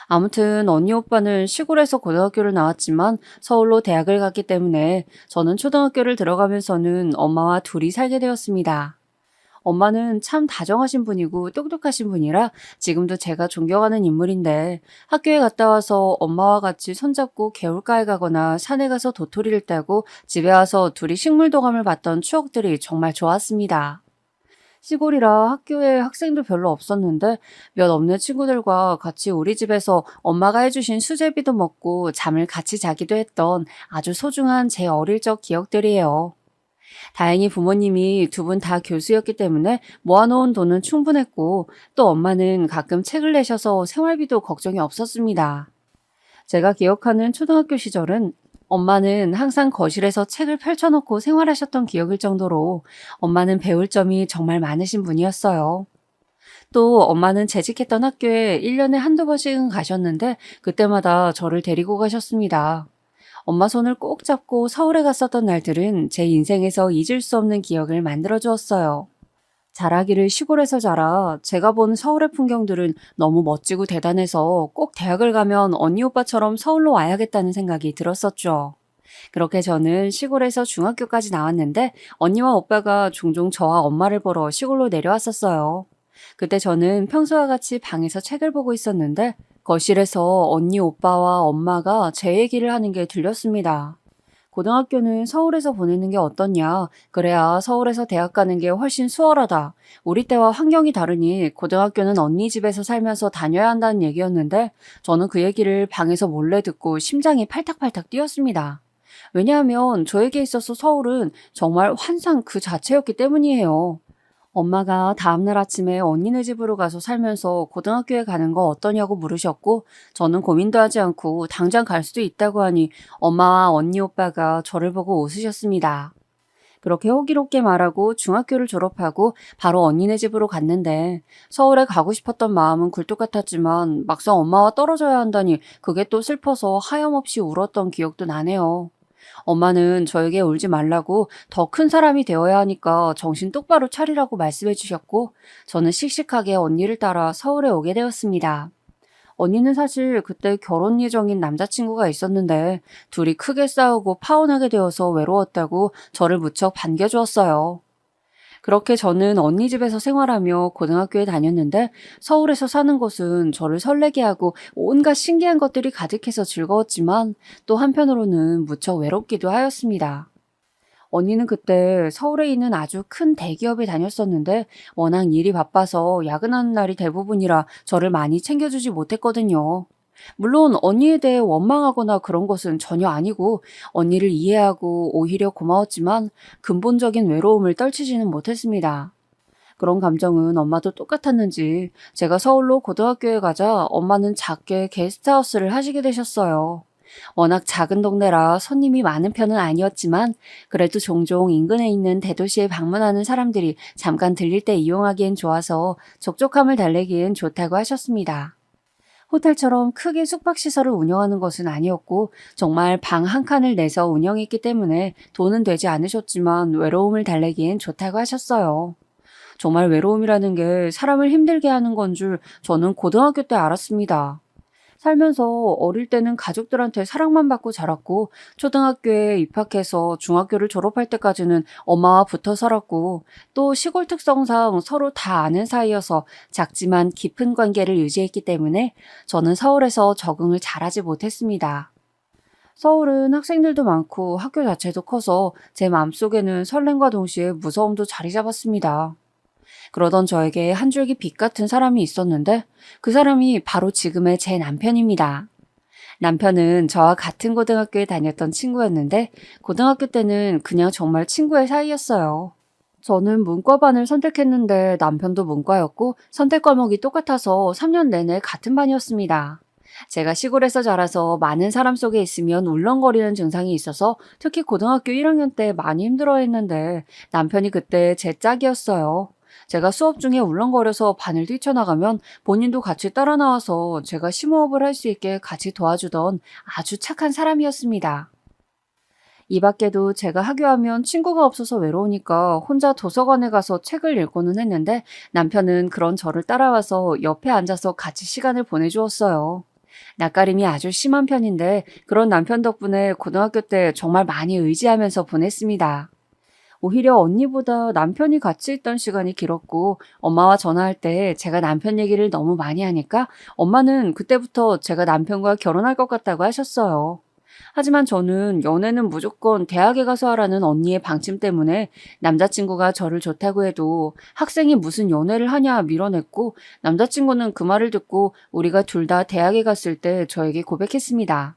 아무튼 언니 오빠는 시골에서 고등학교를 나왔지만 서울로 대학을 갔기 때문에 저는 초등학교를 들어가면서는 엄마와 둘이 살게 되었습니다. 엄마는 참 다정하신 분이고 똑똑하신 분이라 지금도 제가 존경하는 인물인데 학교에 갔다 와서 엄마와 같이 손잡고 개울가에 가거나 산에 가서 도토리를 따고 집에 와서 둘이 식물도감을 봤던 추억들이 정말 좋았습니다. 시골이라 학교에 학생도 별로 없었는데 몇 없는 친구들과 같이 우리 집에서 엄마가 해주신 수제비도 먹고 잠을 같이 자기도 했던 아주 소중한 제 어릴 적 기억들이에요. 다행히 부모님이 두 분 다 교수였기 때문에 모아놓은 돈은 충분했고 또 엄마는 가끔 책을 내셔서 생활비도 걱정이 없었습니다. 제가 기억하는 초등학교 시절은 엄마는 항상 거실에서 책을 펼쳐놓고 생활하셨던 기억일 정도로 엄마는 배울 점이 정말 많으신 분이었어요. 또 엄마는 재직했던 학교에 1년에 한두 번씩은 가셨는데 그때마다 저를 데리고 가셨습니다. 엄마 손을 꼭 잡고 서울에 갔었던 날들은 제 인생에서 잊을 수 없는 기억을 만들어 주었어요. 자라기를 시골에서 자라 제가 본 서울의 풍경들은 너무 멋지고 대단해서 꼭 대학을 가면 언니 오빠처럼 서울로 와야겠다는 생각이 들었었죠. 그렇게 저는 시골에서 중학교까지 나왔는데 언니와 오빠가 종종 저와 엄마를 보러 시골로 내려왔었어요. 그때 저는 평소와 같이 방에서 책을 보고 있었는데 거실에서 언니 오빠와 엄마가 제 얘기를 하는 게 들렸습니다. 고등학교는 서울에서 보내는 게 어떻냐. 그래야 서울에서 대학 가는 게 훨씬 수월하다. 우리 때와 환경이 다르니 고등학교는 언니 집에서 살면서 다녀야 한다는 얘기였는데 저는 그 얘기를 방에서 몰래 듣고 심장이 팔딱팔딱 뛰었습니다. 왜냐하면 저에게 있어서 서울은 정말 환상 그 자체였기 때문이에요. 엄마가 다음날 아침에 언니네 집으로 가서 살면서 고등학교에 가는 거 어떠냐고 물으셨고 저는 고민도 하지 않고 당장 갈 수도 있다고 하니 엄마와 언니 오빠가 저를 보고 웃으셨습니다. 그렇게 호기롭게 말하고 중학교를 졸업하고 바로 언니네 집으로 갔는데 서울에 가고 싶었던 마음은 굴뚝 같았지만 막상 엄마와 떨어져야 한다니 그게 또 슬퍼서 하염없이 울었던 기억도 나네요. 엄마는 저에게 울지 말라고 더 큰 사람이 되어야 하니까 정신 똑바로 차리라고 말씀해 주셨고 저는 씩씩하게 언니를 따라 서울에 오게 되었습니다. 언니는 사실 그때 결혼 예정인 남자친구가 있었는데 둘이 크게 싸우고 파혼하게 되어서 외로웠다고 저를 무척 반겨주었어요. 그렇게 저는 언니 집에서 생활하며 고등학교에 다녔는데 서울에서 사는 것은 저를 설레게 하고 온갖 신기한 것들이 가득해서 즐거웠지만 또 한편으로는 무척 외롭기도 하였습니다. 언니는 그때 서울에 있는 아주 큰 대기업에 다녔었는데 워낙 일이 바빠서 야근하는 날이 대부분이라 저를 많이 챙겨주지 못했거든요. 물론 언니에 대해 원망하거나 그런 것은 전혀 아니고 언니를 이해하고 오히려 고마웠지만 근본적인 외로움을 떨치지는 못했습니다. 그런 감정은 엄마도 똑같았는지 제가 서울로 고등학교에 가자 엄마는 작게 게스트하우스를 하시게 되셨어요. 워낙 작은 동네라 손님이 많은 편은 아니었지만 그래도 종종 인근에 있는 대도시에 방문하는 사람들이 잠깐 들릴 때 이용하기엔 좋아서 적적함을 달래기엔 좋다고 하셨습니다. 호텔처럼 크게 숙박시설을 운영하는 것은 아니었고 정말 방 한 칸을 내서 운영했기 때문에 돈은 되지 않으셨지만 외로움을 달래기엔 좋다고 하셨어요. 정말 외로움이라는 게 사람을 힘들게 하는 건 줄 저는 고등학교 때 알았습니다. 살면서 어릴 때는 가족들한테 사랑만 받고 자랐고 초등학교에 입학해서 중학교를 졸업할 때까지는 엄마와 붙어 살았고 또 시골 특성상 서로 다 아는 사이여서 작지만 깊은 관계를 유지했기 때문에 저는 서울에서 적응을 잘하지 못했습니다. 서울은 학생들도 많고 학교 자체도 커서 제 마음속에는 설렘과 동시에 무서움도 자리 잡았습니다. 그러던 저에게 한 줄기 빛 같은 사람이 있었는데 그 사람이 바로 지금의 제 남편입니다. 남편은 저와 같은 고등학교에 다녔던 친구였는데 고등학교 때는 그냥 정말 친구의 사이였어요. 저는 문과반을 선택했는데 남편도 문과였고 선택 과목이 똑같아서 3년 내내 같은 반이었습니다. 제가 시골에서 자라서 많은 사람 속에 있으면 울렁거리는 증상이 있어서 특히 고등학교 1학년 때 많이 힘들어했는데 남편이 그때 제 짝이었어요. 제가 수업 중에 울렁거려서 반을 뛰쳐나가면 본인도 같이 따라 나와서 제가 심호흡을 할 수 있게 같이 도와주던 아주 착한 사람이었습니다. 이 밖에도 제가 하교하면 친구가 없어서 외로우니까 혼자 도서관에 가서 책을 읽고는 했는데 남편은 그런 저를 따라와서 옆에 앉아서 같이 시간을 보내주었어요. 낯가림이 아주 심한 편인데 그런 남편 덕분에 고등학교 때 정말 많이 의지하면서 보냈습니다. 오히려 언니보다 남편이 같이 있던 시간이 길었고 엄마와 전화할 때 제가 남편 얘기를 너무 많이 하니까 엄마는 그때부터 제가 남편과 결혼할 것 같다고 하셨어요. 하지만 저는 연애는 무조건 대학에 가서 하라는 언니의 방침 때문에 남자친구가 저를 좋다고 해도 학생이 무슨 연애를 하냐 밀어냈고 남자친구는 그 말을 듣고 우리가 둘 다 대학에 갔을 때 저에게 고백했습니다.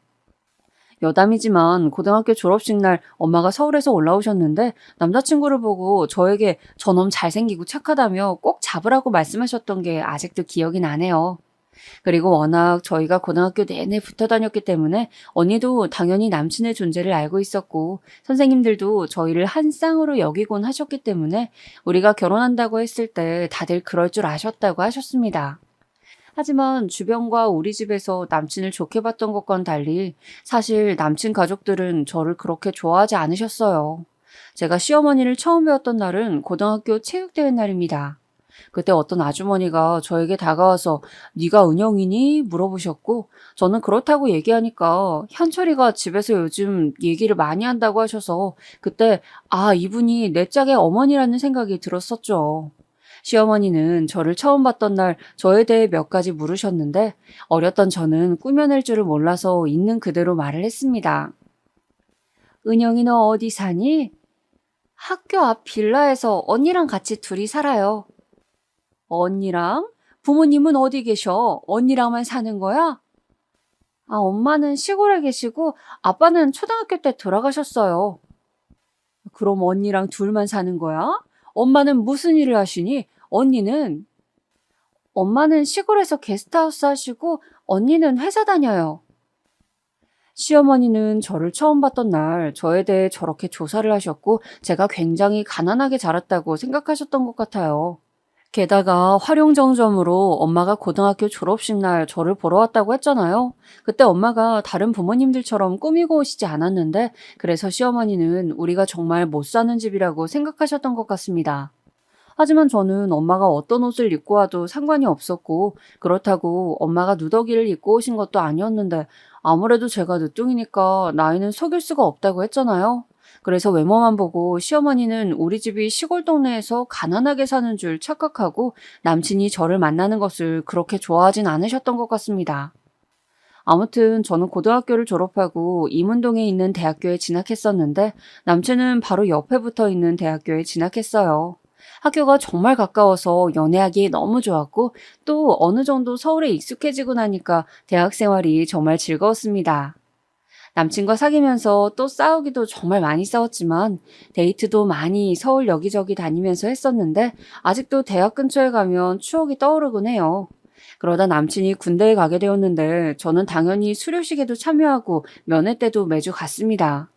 여담이지만 고등학교 졸업식 날 엄마가 서울에서 올라오셨는데 남자친구를 보고 저에게 저놈 잘생기고 착하다며 꼭 잡으라고 말씀하셨던 게 아직도 기억이 나네요. 그리고 워낙 저희가 고등학교 내내 붙어 다녔기 때문에 언니도 당연히 남친의 존재를 알고 있었고 선생님들도 저희를 한 쌍으로 여기곤 하셨기 때문에 우리가 결혼한다고 했을 때 다들 그럴 줄 아셨다고 하셨습니다. 하지만 주변과 우리 집에서 남친을 좋게 봤던 것과는 달리 사실 남친 가족들은 저를 그렇게 좋아하지 않으셨어요. 제가 시어머니를 처음 배웠던 날은 고등학교 체육대회 날입니다. 그때 어떤 아주머니가 저에게 다가와서 네가 은영이니? 물어보셨고 저는 그렇다고 얘기하니까 현철이가 집에서 요즘 얘기를 많이 한다고 하셔서 그때 아, 이분이 내 짝의 어머니라는 생각이 들었었죠. 시어머니는 저를 처음 봤던 날 저에 대해 몇 가지 물으셨는데 어렸던 저는 꾸며낼 줄을 몰라서 있는 그대로 말을 했습니다. 은영이 너 어디 사니? 학교 앞 빌라에서 언니랑 같이 둘이 살아요. 언니랑? 부모님은 어디 계셔? 언니랑만 사는 거야? 아, 엄마는 시골에 계시고 아빠는 초등학교 때 돌아가셨어요. 그럼 언니랑 둘만 사는 거야? 엄마는 무슨 일을 하시니? 엄마는 시골에서 게스트하우스 하시고 언니는 회사 다녀요. 시어머니는 저를 처음 봤던 날 저에 대해 저렇게 조사를 하셨고 제가 굉장히 가난하게 자랐다고 생각하셨던 것 같아요. 게다가 활용정점으로 엄마가 고등학교 졸업식 날 저를 보러 왔다고 했잖아요. 그때 엄마가 다른 부모님들처럼 꾸미고 오시지 않았는데 그래서 시어머니는 우리가 정말 못 사는 집이라고 생각하셨던 것 같습니다. 하지만 저는 엄마가 어떤 옷을 입고 와도 상관이 없었고 그렇다고 엄마가 누더기를 입고 오신 것도 아니었는데 아무래도 제가 늦둥이니까 나이는 속일 수가 없다고 했잖아요. 그래서 외모만 보고 시어머니는 우리 집이 시골 동네에서 가난하게 사는 줄 착각하고 남친이 저를 만나는 것을 그렇게 좋아하진 않으셨던 것 같습니다. 아무튼 저는 고등학교를 졸업하고 이문동에 있는 대학교에 진학했었는데 남친은 바로 옆에 붙어 있는 대학교에 진학했어요. 학교가 정말 가까워서 연애하기 너무 좋았고 또 어느 정도 서울에 익숙해지고 나니까 대학 생활이 정말 즐거웠습니다. 남친과 사귀면서 또 싸우기도 정말 많이 싸웠지만 데이트도 많이 서울 여기저기 다니면서 했었는데 아직도 대학 근처에 가면 추억이 떠오르곤 해요. 그러다 남친이 군대에 가게 되었는데 저는 당연히 수료식에도 참여하고 면회 때도 매주 갔습니다.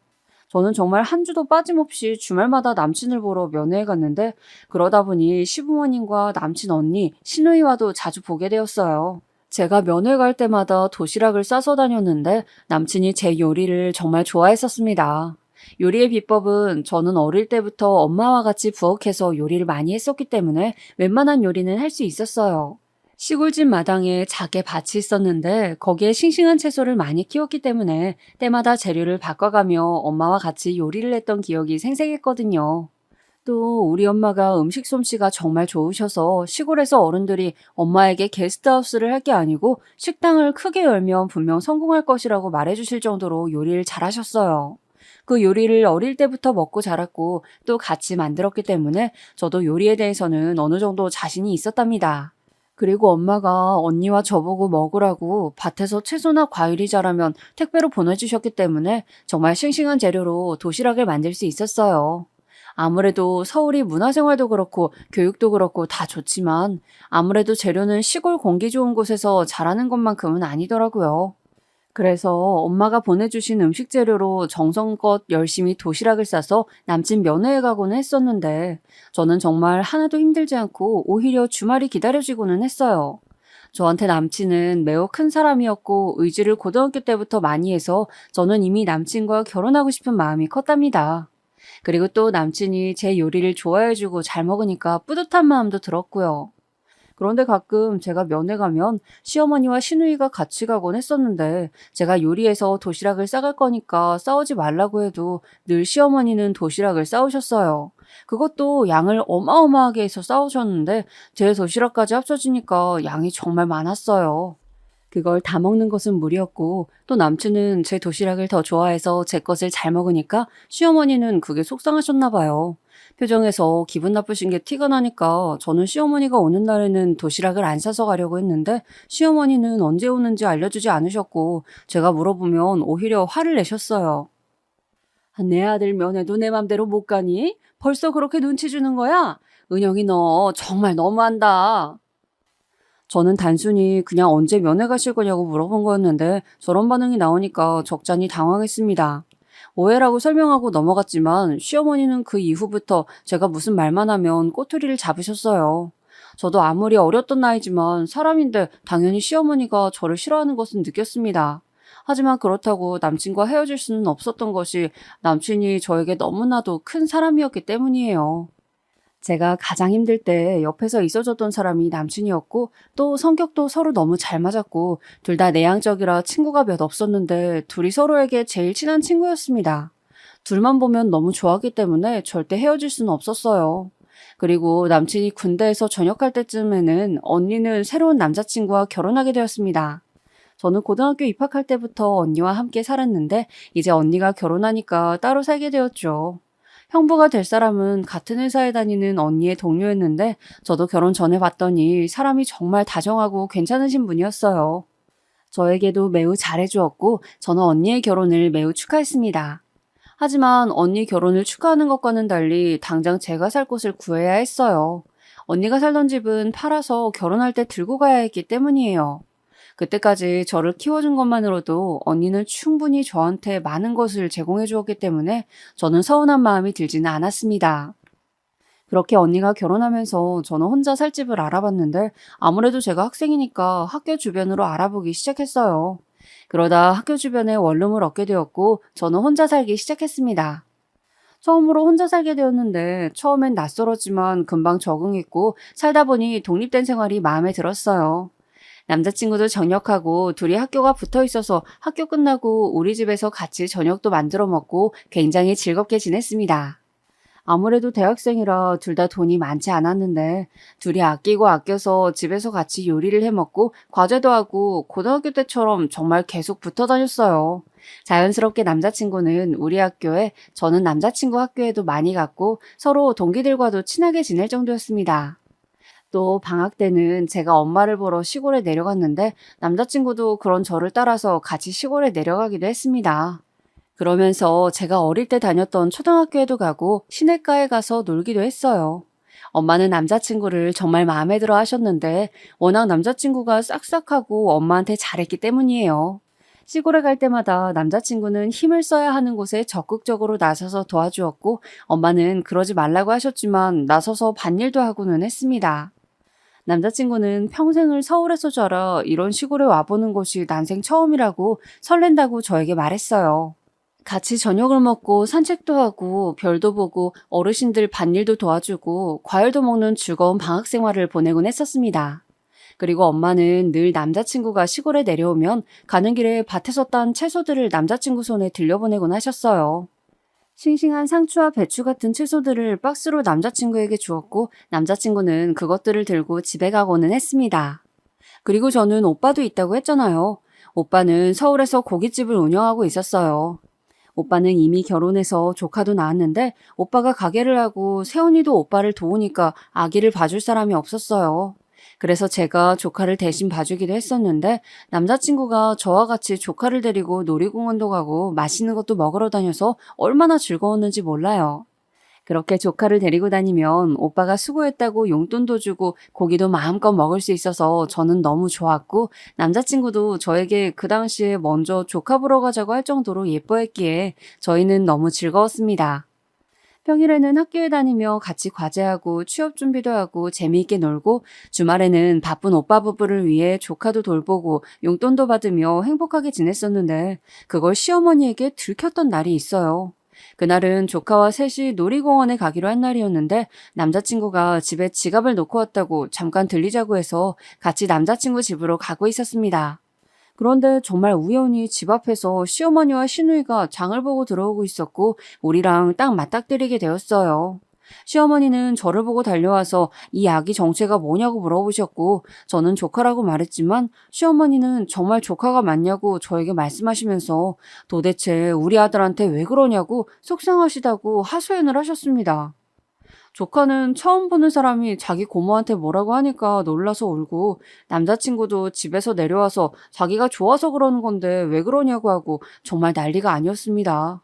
저는 정말 한 주도 빠짐없이 주말마다 남친을 보러 면회에 갔는데 그러다 보니 시부모님과 남친 언니, 시누이와도 자주 보게 되었어요. 제가 면회 갈 때마다 도시락을 싸서 다녔는데 남친이 제 요리를 정말 좋아했었습니다. 요리의 비법은 저는 어릴 때부터 엄마와 같이 부엌에서 요리를 많이 했었기 때문에 웬만한 요리는 할 수 있었어요. 시골집 마당에 작게 밭이 있었는데 거기에 싱싱한 채소를 많이 키웠기 때문에 때마다 재료를 바꿔가며 엄마와 같이 요리를 했던 기억이 생생했거든요. 또 우리 엄마가 음식 솜씨가 정말 좋으셔서 시골에서 어른들이 엄마에게 게스트하우스를 할 게 아니고 식당을 크게 열면 분명 성공할 것이라고 말해주실 정도로 요리를 잘하셨어요. 그 요리를 어릴 때부터 먹고 자랐고 또 같이 만들었기 때문에 저도 요리에 대해서는 어느 정도 자신이 있었답니다. 그리고 엄마가 언니와 저보고 먹으라고 밭에서 채소나 과일이 자라면 택배로 보내주셨기 때문에 정말 싱싱한 재료로 도시락을 만들 수 있었어요. 아무래도 서울이 문화생활도 그렇고 교육도 그렇고 다 좋지만 아무래도 재료는 시골 공기 좋은 곳에서 자라는 것만큼은 아니더라고요. 그래서 엄마가 보내주신 음식 재료로 정성껏 열심히 도시락을 싸서 남친 면회에 가고는 했었는데 저는 정말 하나도 힘들지 않고 오히려 주말이 기다려지고는 했어요. 저한테 남친은 매우 큰 사람이었고 의지를 고등학교 때부터 많이 해서 저는 이미 남친과 결혼하고 싶은 마음이 컸답니다. 그리고 또 남친이 제 요리를 좋아해주고 잘 먹으니까 뿌듯한 마음도 들었고요. 그런데 가끔 제가 면회 가면 시어머니와 시누이가 같이 가곤 했었는데 제가 요리해서 도시락을 싸갈 거니까 싸우지 말라고 해도 늘 시어머니는 도시락을 싸우셨어요. 그것도 양을 어마어마하게 해서 싸우셨는데 제 도시락까지 합쳐지니까 양이 정말 많았어요. 그걸 다 먹는 것은 무리였고 또 남친은 제 도시락을 더 좋아해서 제 것을 잘 먹으니까 시어머니는 그게 속상하셨나 봐요. 표정에서 기분 나쁘신 게 티가 나니까 저는 시어머니가 오는 날에는 도시락을 안 싸서 가려고 했는데 시어머니는 언제 오는지 알려주지 않으셨고 제가 물어보면 오히려 화를 내셨어요. 내 아들 면회도 내 맘대로 못 가니? 벌써 그렇게 눈치 주는 거야? 은영이 너 정말 너무한다. 저는 단순히 그냥 언제 면회 가실 거냐고 물어본 거였는데 저런 반응이 나오니까 적잖이 당황했습니다. 오해라고 설명하고 넘어갔지만 시어머니는 그 이후부터 제가 무슨 말만 하면 꼬투리를 잡으셨어요. 저도 아무리 어렸던 나이지만 사람인데 당연히 시어머니가 저를 싫어하는 것은 느꼈습니다. 하지만 그렇다고 남친과 헤어질 수는 없었던 것이 남친이 저에게 너무나도 큰 사람이었기 때문이에요. 제가 가장 힘들 때 옆에서 있어줬던 사람이 남친이었고 또 성격도 서로 너무 잘 맞았고 둘 다 내향적이라 친구가 몇 없었는데 둘이 서로에게 제일 친한 친구였습니다. 둘만 보면 너무 좋아하기 때문에 절대 헤어질 수는 없었어요. 그리고 남친이 군대에서 전역할 때쯤에는 언니는 새로운 남자친구와 결혼하게 되었습니다. 저는 고등학교 입학할 때부터 언니와 함께 살았는데 이제 언니가 결혼하니까 따로 살게 되었죠. 형부가 될 사람은 같은 회사에 다니는 언니의 동료였는데 저도 결혼 전에 봤더니 사람이 정말 다정하고 괜찮으신 분이었어요. 저에게도 매우 잘해주었고 저는 언니의 결혼을 매우 축하했습니다. 하지만 언니 결혼을 축하하는 것과는 달리 당장 제가 살 곳을 구해야 했어요. 언니가 살던 집은 팔아서 결혼할 때 들고 가야 했기 때문이에요. 그때까지 저를 키워준 것만으로도 언니는 충분히 저한테 많은 것을 제공해 주었기 때문에 저는 서운한 마음이 들지는 않았습니다. 그렇게 언니가 결혼하면서 저는 혼자 살 집을 알아봤는데 아무래도 제가 학생이니까 학교 주변으로 알아보기 시작했어요. 그러다 학교 주변에 원룸을 얻게 되었고 저는 혼자 살기 시작했습니다. 처음으로 혼자 살게 되었는데 처음엔 낯설었지만 금방 적응했고 살다 보니 독립된 생활이 마음에 들었어요. 남자친구도 전역하고 둘이 학교가 붙어 있어서 학교 끝나고 우리 집에서 같이 저녁도 만들어 먹고 굉장히 즐겁게 지냈습니다. 아무래도 대학생이라 둘 다 돈이 많지 않았는데 둘이 아끼고 아껴서 집에서 같이 요리를 해 먹고 과제도 하고 고등학교 때처럼 정말 계속 붙어 다녔어요. 자연스럽게 남자친구는 우리 학교에 저는 남자친구 학교에도 많이 갔고 서로 동기들과도 친하게 지낼 정도였습니다. 또 방학 때는 제가 엄마를 보러 시골에 내려갔는데 남자친구도 그런 저를 따라서 같이 시골에 내려가기도 했습니다. 그러면서 제가 어릴 때 다녔던 초등학교에도 가고 시내가에 가서 놀기도 했어요. 엄마는 남자친구를 정말 마음에 들어 하셨는데 워낙 남자친구가 싹싹하고 엄마한테 잘했기 때문이에요. 시골에 갈 때마다 남자친구는 힘을 써야 하는 곳에 적극적으로 나서서 도와주었고 엄마는 그러지 말라고 하셨지만 나서서 밭일도 하고는 했습니다. 남자친구는 평생을 서울에서 자라 이런 시골에 와보는 것이 난생 처음이라고 설렌다고 저에게 말했어요. 같이 저녁을 먹고 산책도 하고 별도 보고 어르신들 밭일도 도와주고 과일도 먹는 즐거운 방학 생활을 보내곤 했었습니다. 그리고 엄마는 늘 남자친구가 시골에 내려오면 가는 길에 밭에서 딴 채소들을 남자친구 손에 들려보내곤 하셨어요. 싱싱한 상추와 배추 같은 채소들을 박스로 남자친구에게 주었고 남자친구는 그것들을 들고 집에 가고는 했습니다. 그리고 저는 오빠도 있다고 했잖아요. 오빠는 서울에서 고깃집을 운영하고 있었어요. 오빠는 이미 결혼해서 조카도 낳았는데 오빠가 가게를 하고 세훈이도 오빠를 도우니까 아기를 봐줄 사람이 없었어요. 그래서 제가 조카를 대신 봐주기도 했었는데 남자친구가 저와 같이 조카를 데리고 놀이공원도 가고 맛있는 것도 먹으러 다녀서 얼마나 즐거웠는지 몰라요. 그렇게 조카를 데리고 다니면 오빠가 수고했다고 용돈도 주고 고기도 마음껏 먹을 수 있어서 저는 너무 좋았고 남자친구도 저에게 그 당시에 먼저 조카 보러 가자고 할 정도로 예뻐했기에 저희는 너무 즐거웠습니다. 평일에는 학교에 다니며 같이 과제하고 취업 준비도 하고 재미있게 놀고 주말에는 바쁜 오빠 부부를 위해 조카도 돌보고 용돈도 받으며 행복하게 지냈었는데 그걸 시어머니에게 들켰던 날이 있어요. 그날은 조카와 셋이 놀이공원에 가기로 한 날이었는데 남자친구가 집에 지갑을 놓고 왔다고 잠깐 들리자고 해서 같이 남자친구 집으로 가고 있었습니다. 그런데 정말 우연히 집 앞에서 시어머니와 시누이가 장을 보고 들어오고 있었고 우리랑 딱 맞닥뜨리게 되었어요. 시어머니는 저를 보고 달려와서 이 아기 정체가 뭐냐고 물어보셨고 저는 조카라고 말했지만 시어머니는 정말 조카가 맞냐고 저에게 말씀하시면서 도대체 우리 아들한테 왜 그러냐고 속상하시다고 하소연을 하셨습니다. 조카는 처음 보는 사람이 자기 고모한테 뭐라고 하니까 놀라서 울고 남자친구도 집에서 내려와서 자기가 좋아서 그러는 건데 왜 그러냐고 하고 정말 난리가 아니었습니다.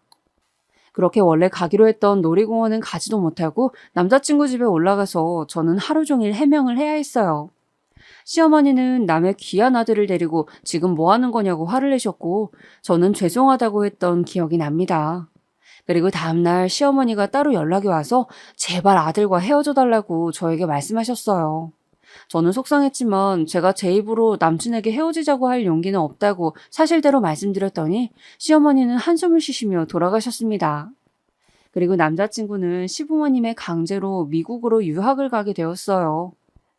그렇게 원래 가기로 했던 놀이공원은 가지도 못하고 남자친구 집에 올라가서 저는 하루 종일 해명을 해야 했어요. 시어머니는 남의 귀한 아들을 데리고 지금 뭐 하는 거냐고 화를 내셨고 저는 죄송하다고 했던 기억이 납니다. 그리고 다음날 시어머니가 따로 연락이 와서 제발 아들과 헤어져 달라고 저에게 말씀하셨어요. 저는 속상했지만 제가 제 입으로 남친에게 헤어지자고 할 용기는 없다고 사실대로 말씀드렸더니 시어머니는 한숨을 쉬시며 돌아가셨습니다. 그리고 남자친구는 시부모님의 강제로 미국으로 유학을 가게 되었어요.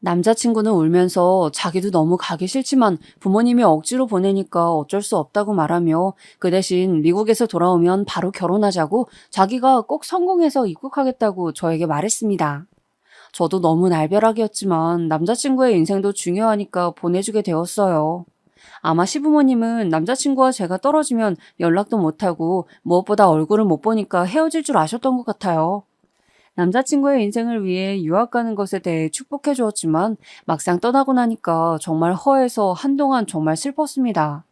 남자친구는 울면서 자기도 너무 가기 싫지만 부모님이 억지로 보내니까 어쩔 수 없다고 말하며 그 대신 미국에서 돌아오면 바로 결혼하자고 자기가 꼭 성공해서 입국하겠다고 저에게 말했습니다. 저도 너무 날벼락이었지만 남자친구의 인생도 중요하니까 보내주게 되었어요. 아마 시부모님은 남자친구와 제가 떨어지면 연락도 못하고 무엇보다 얼굴을 못 보니까 헤어질 줄 아셨던 것 같아요. 남자친구의 인생을 위해 유학 가는 것에 대해 축복해 주었지만 막상 떠나고 나니까 정말 허해서 한동안 정말 슬펐습니다.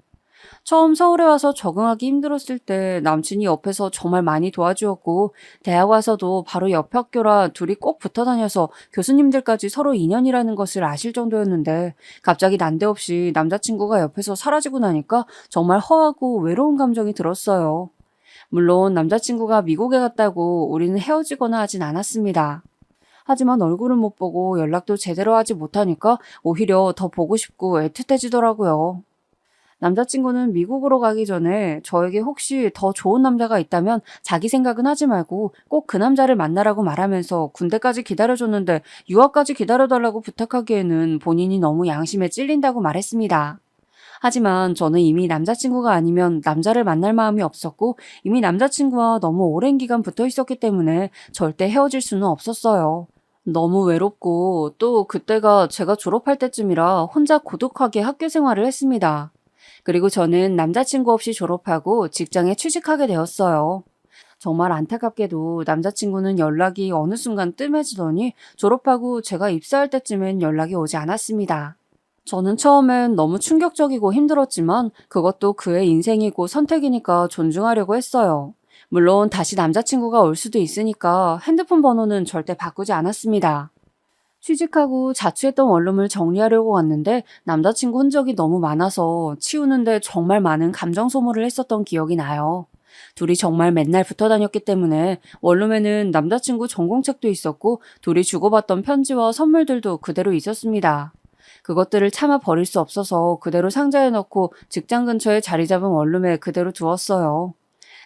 처음 서울에 와서 적응하기 힘들었을 때 남친이 옆에서 정말 많이 도와주었고 대학 와서도 바로 옆 학교라 둘이 꼭 붙어 다녀서 교수님들까지 서로 인연이라는 것을 아실 정도였는데 갑자기 난데없이 남자친구가 옆에서 사라지고 나니까 정말 허하고 외로운 감정이 들었어요. 물론 남자친구가 미국에 갔다고 우리는 헤어지거나 하진 않았습니다. 하지만 얼굴을 못 보고 연락도 제대로 하지 못하니까 오히려 더 보고 싶고 애틋해지더라고요. 남자친구는 미국으로 가기 전에 저에게 혹시 더 좋은 남자가 있다면 자기 생각은 하지 말고 꼭 그 남자를 만나라고 말하면서 군대까지 기다려줬는데 유학까지 기다려달라고 부탁하기에는 본인이 너무 양심에 찔린다고 말했습니다. 하지만 저는 이미 남자친구가 아니면 남자를 만날 마음이 없었고 이미 남자친구와 너무 오랜 기간 붙어 있었기 때문에 절대 헤어질 수는 없었어요. 너무 외롭고 또 그때가 제가 졸업할 때쯤이라 혼자 고독하게 학교 생활을 했습니다. 그리고 저는 남자친구 없이 졸업하고 직장에 취직하게 되었어요. 정말 안타깝게도 남자친구는 연락이 어느 순간 뜸해지더니 졸업하고 제가 입사할 때쯤엔 연락이 오지 않았습니다. 저는 처음엔 너무 충격적이고 힘들었지만 그것도 그의 인생이고 선택이니까 존중하려고 했어요. 물론 다시 남자친구가 올 수도 있으니까 핸드폰 번호는 절대 바꾸지 않았습니다. 취직하고 자취했던 원룸을 정리하려고 갔는데 남자친구 흔적이 너무 많아서 치우는데 정말 많은 감정 소모를 했었던 기억이 나요. 둘이 정말 맨날 붙어 다녔기 때문에 원룸에는 남자친구 전공책도 있었고 둘이 주고받던 편지와 선물들도 그대로 있었습니다. 그것들을 참아 버릴 수 없어서 그대로 상자에 넣고 직장 근처에 자리 잡은 원룸에 그대로 두었어요.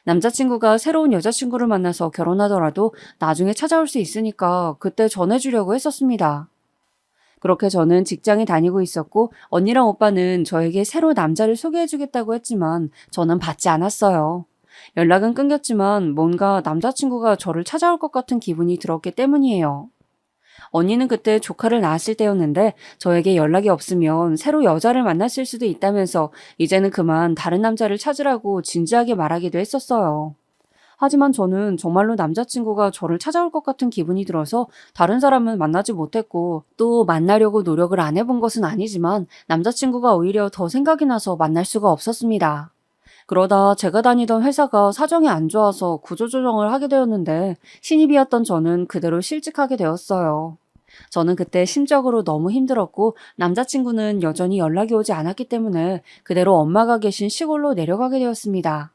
남자친구가 새로운 여자친구를 만나서 결혼하더라도 나중에 찾아올 수 있으니까 그때 전해주려고 했었습니다. 그렇게 저는 직장에 다니고 있었고 언니랑 오빠는 저에게 새로 남자를 소개해주겠다고 했지만 저는 받지 않았어요. 연락은 끊겼지만 뭔가 남자친구가 저를 찾아올 것 같은 기분이 들었기 때문이에요. 언니는 그때 조카를 낳았을 때였는데 저에게 연락이 없으면 새로 여자를 만났을 수도 있다면서 이제는 그만 다른 남자를 찾으라고 진지하게 말하기도 했었어요. 하지만 저는 정말로 남자친구가 저를 찾아올 것 같은 기분이 들어서 다른 사람은 만나지 못했고 또 만나려고 노력을 안 해본 것은 아니지만 남자친구가 오히려 더 생각이 나서 만날 수가 없었습니다. 그러다 제가 다니던 회사가 사정이 안 좋아서 구조조정을 하게 되었는데 신입이었던 저는 그대로 실직하게 되었어요. 저는 그때 심적으로 너무 힘들었고 남자친구는 여전히 연락이 오지 않았기 때문에 그대로 엄마가 계신 시골로 내려가게 되었습니다.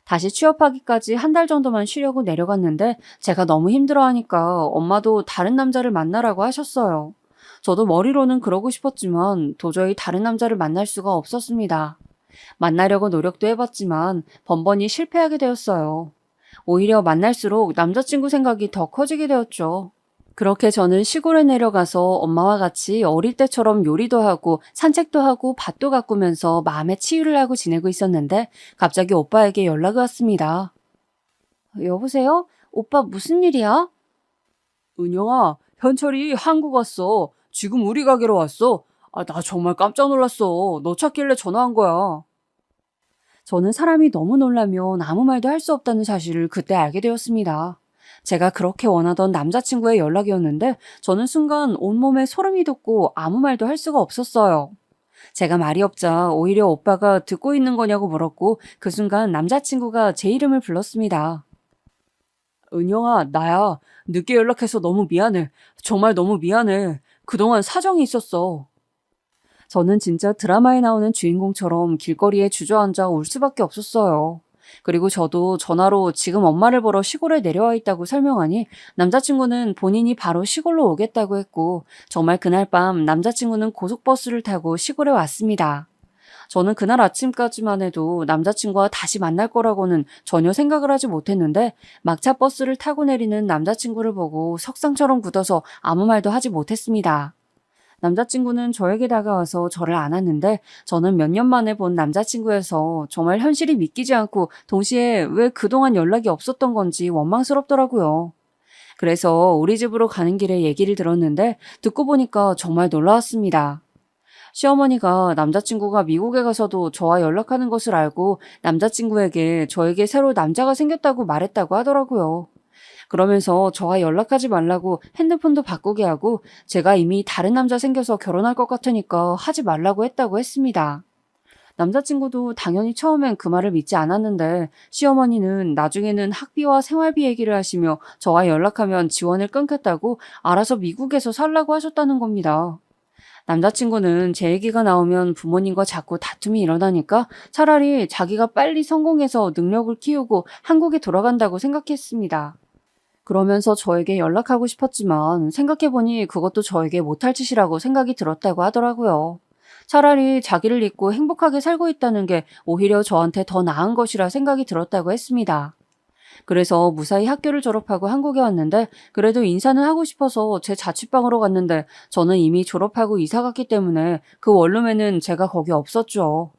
다시 취업하기까지 한 달 정도만 쉬려고 내려갔는데 제가 너무 힘들어하니까 엄마도 다른 남자를 만나라고 하셨어요. 저도 머리로는 그러고 싶었지만 도저히 다른 남자를 만날 수가 없었습니다. 만나려고 노력도 해봤지만 번번이 실패하게 되었어요. 오히려 만날수록 남자친구 생각이 더 커지게 되었죠. 그렇게 저는 시골에 내려가서 엄마와 같이 어릴 때처럼 요리도 하고 산책도 하고 밭도 가꾸면서 마음의 치유를 하고 지내고 있었는데 갑자기 오빠에게 연락이 왔습니다. 여보세요? 오빠 무슨 일이야? 은영아, 현철이 한국 왔어. 지금 우리 가게로 왔어. 나 정말 깜짝 놀랐어. 너 찾길래 전화한 거야. 저는 사람이 너무 놀라면 아무 말도 할 수 없다는 사실을 그때 알게 되었습니다. 제가 그렇게 원하던 남자친구의 연락이었는데 저는 순간 온몸에 소름이 돋고 아무 말도 할 수가 없었어요. 제가 말이 없자 오히려 오빠가 듣고 있는 거냐고 물었고 그 순간 남자친구가 제 이름을 불렀습니다. 은영아, 나야. 늦게 연락해서 너무 미안해. 정말 너무 미안해. 그동안 사정이 있었어. 저는 진짜 드라마에 나오는 주인공처럼 길거리에 주저앉아 울 수밖에 없었어요. 그리고 저도 전화로 지금 엄마를 보러 시골에 내려와 있다고 설명하니 남자친구는 본인이 바로 시골로 오겠다고 했고 정말 그날 밤 남자친구는 고속버스를 타고 시골에 왔습니다. 저는 그날 아침까지만 해도 남자친구와 다시 만날 거라고는 전혀 생각을 하지 못했는데 막차 버스를 타고 내리는 남자친구를 보고 석상처럼 굳어서 아무 말도 하지 못했습니다. 남자친구는 저에게 다가와서 저를 안았는데 저는 몇 년 만에 본 남자친구여서 정말 현실이 믿기지 않고 동시에 왜 그동안 연락이 없었던 건지 원망스럽더라고요. 그래서 우리 집으로 가는 길에 얘기를 들었는데 듣고 보니까 정말 놀라웠습니다. 시어머니가 남자친구가 미국에 가서도 저와 연락하는 것을 알고 남자친구에게 저에게 새로 남자가 생겼다고 말했다고 하더라고요. 그러면서 저와 연락하지 말라고 핸드폰도 바꾸게 하고 제가 이미 다른 남자 생겨서 결혼할 것 같으니까 하지 말라고 했다고 했습니다. 남자친구도 당연히 처음엔 그 말을 믿지 않았는데 시어머니는 나중에는 학비와 생활비 얘기를 하시며 저와 연락하면 지원을 끊겠다고 알아서 미국에서 살라고 하셨다는 겁니다. 남자친구는 제 얘기가 나오면 부모님과 자꾸 다툼이 일어나니까 차라리 자기가 빨리 성공해서 능력을 키우고 한국에 돌아간다고 생각했습니다. 그러면서 저에게 연락하고 싶었지만 생각해보니 그것도 저에게 못할 짓이라고 생각이 들었다고 하더라고요. 차라리 자기를 잊고 행복하게 살고 있다는 게 오히려 저한테 더 나은 것이라 생각이 들었다고 했습니다. 그래서 무사히 학교를 졸업하고 한국에 왔는데 그래도 인사는 하고 싶어서 제 자취방으로 갔는데 저는 이미 졸업하고 이사 갔기 때문에 그 원룸에는 제가 거기 없었죠.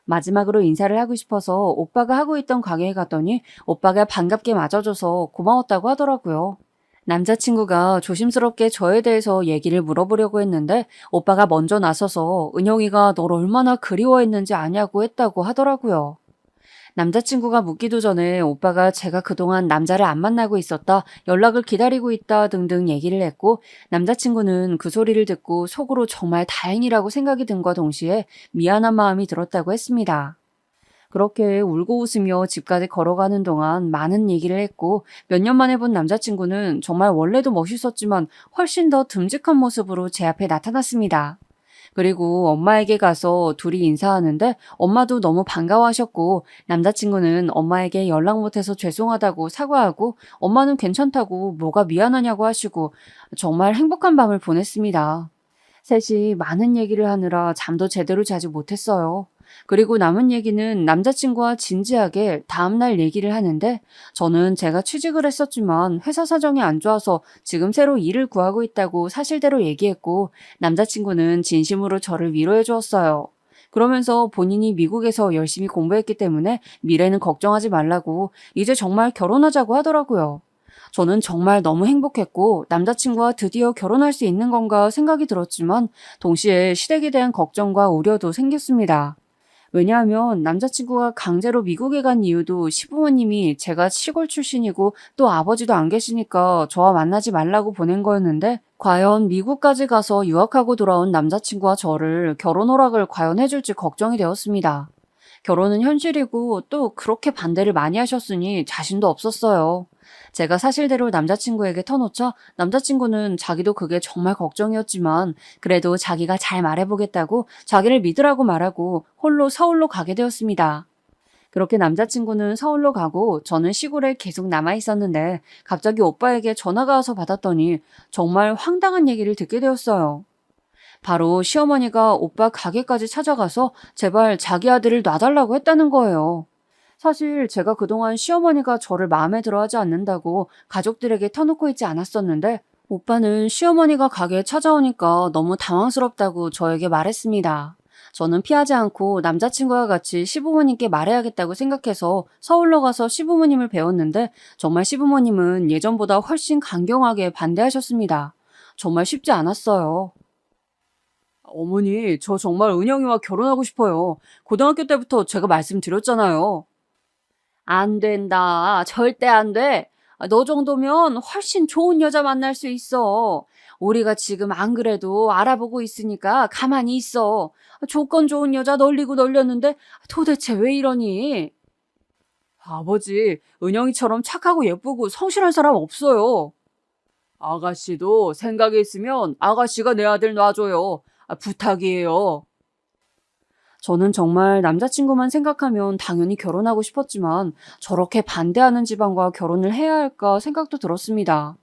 마지막으로 인사를 하고 싶어서 오빠가 하고 있던 가게에 갔더니 오빠가 반갑게 맞아줘서 고마웠다고 하더라고요. 남자친구가 조심스럽게 저에 대해서 얘기를 물어보려고 했는데 오빠가 먼저 나서서 은영이가 널 얼마나 그리워했는지 아냐고 했다고 하더라고요. 남자친구가 묻기도 전에 오빠가 제가 그동안 남자를 안 만나고 있었다, 연락을 기다리고 있다 등등 얘기를 했고 남자친구는 그 소리를 듣고 속으로 정말 다행이라고 생각이 든과 동시에 미안한 마음이 들었다고 했습니다. 그렇게 울고 웃으며 집까지 걸어가는 동안 많은 얘기를 했고 몇 년 만에 본 남자친구는 정말 원래도 멋있었지만 훨씬 더 듬직한 모습으로 제 앞에 나타났습니다. 그리고 엄마에게 가서 둘이 인사하는데 엄마도 너무 반가워하셨고 남자친구는 엄마에게 연락 못해서 죄송하다고 사과하고 엄마는 괜찮다고 뭐가 미안하냐고 하시고 정말 행복한 밤을 보냈습니다. 셋이 많은 얘기를 하느라 잠도 제대로 자지 못했어요. 그리고 남은 얘기는 남자친구와 진지하게 다음날 얘기를 하는데 저는 제가 취직을 했었지만 회사 사정이 안 좋아서 지금 새로 일을 구하고 있다고 사실대로 얘기했고 남자친구는 진심으로 저를 위로해 주었어요. 그러면서 본인이 미국에서 열심히 공부했기 때문에 미래는 걱정하지 말라고 이제 정말 결혼하자고 하더라고요. 저는 정말 너무 행복했고 남자친구와 드디어 결혼할 수 있는 건가 생각이 들었지만 동시에 시댁에 대한 걱정과 우려도 생겼습니다. 왜냐하면 남자친구가 강제로 미국에 간 이유도 시부모님이 제가 시골 출신이고 또 아버지도 안 계시니까 저와 만나지 말라고 보낸 거였는데 과연 미국까지 가서 유학하고 돌아온 남자친구와 저를 결혼 허락을 과연 해줄지 걱정이 되었습니다. 결혼은 현실이고 또 그렇게 반대를 많이 하셨으니 자신도 없었어요. 제가 사실대로 남자친구에게 터놓자 남자친구는 자기도 그게 정말 걱정이었지만 그래도 자기가 잘 말해보겠다고 자기를 믿으라고 말하고 홀로 서울로 가게 되었습니다. 그렇게 남자친구는 서울로 가고 저는 시골에 계속 남아있었는데 갑자기 오빠에게 전화가 와서 받았더니 정말 황당한 얘기를 듣게 되었어요. 바로 시어머니가 오빠 가게까지 찾아가서 제발 자기 아들을 놔달라고 했다는 거예요. 사실 제가 그동안 시어머니가 저를 마음에 들어하지 않는다고 가족들에게 터놓고 있지 않았었는데 오빠는 시어머니가 가게에 찾아오니까 너무 당황스럽다고 저에게 말했습니다. 저는 피하지 않고 남자친구와 같이 시부모님께 말해야겠다고 생각해서 서울로 가서 시부모님을 배웠는데 정말 시부모님은 예전보다 훨씬 강경하게 반대하셨습니다. 정말 쉽지 않았어요. 어머니, 저 정말 은영이와 결혼하고 싶어요. 고등학교 때부터 제가 말씀드렸잖아요. 안 된다. 절대 안 돼. 너 정도면 훨씬 좋은 여자 만날 수 있어. 우리가 지금 안 그래도 알아보고 있으니까 가만히 있어. 조건 좋은 여자 널리고 널렸는데 도대체 왜 이러니? 아버지, 은영이처럼 착하고 예쁘고 성실한 사람 없어요. 아가씨도 생각이 있으면 아가씨가 내 아들 놔줘요. 부탁이에요. 저는 정말 남자친구만 생각하면 당연히 결혼하고 싶었지만 저렇게 반대하는 집안과 결혼을 해야 할까 생각도 들었습니다.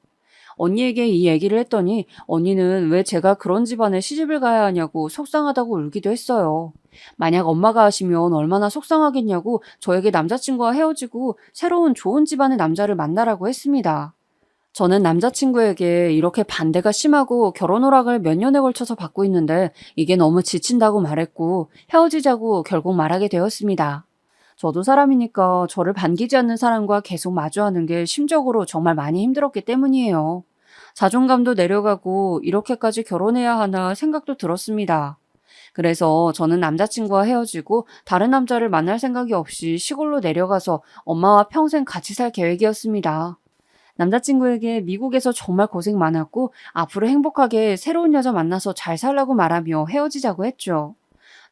언니에게 이 얘기를 했더니 언니는 왜 제가 그런 집안에 시집을 가야 하냐고 속상하다고 울기도 했어요. 만약 엄마가 하시면 얼마나 속상하겠냐고 저에게 남자친구와 헤어지고 새로운 좋은 집안의 남자를 만나라고 했습니다. 저는 남자친구에게 이렇게 반대가 심하고 결혼 허락을 몇 년에 걸쳐서 받고 있는데 이게 너무 지친다고 말했고 헤어지자고 결국 말하게 되었습니다. 저도 사람이니까 저를 반기지 않는 사람과 계속 마주하는 게 심적으로 정말 많이 힘들었기 때문이에요. 자존감도 내려가고 이렇게까지 결혼해야 하나 생각도 들었습니다. 그래서 저는 남자친구와 헤어지고 다른 남자를 만날 생각이 없이 시골로 내려가서 엄마와 평생 같이 살 계획이었습니다. 남자친구에게 미국에서 정말 고생 많았고 앞으로 행복하게 새로운 여자 만나서 잘 살라고 말하며 헤어지자고 했죠.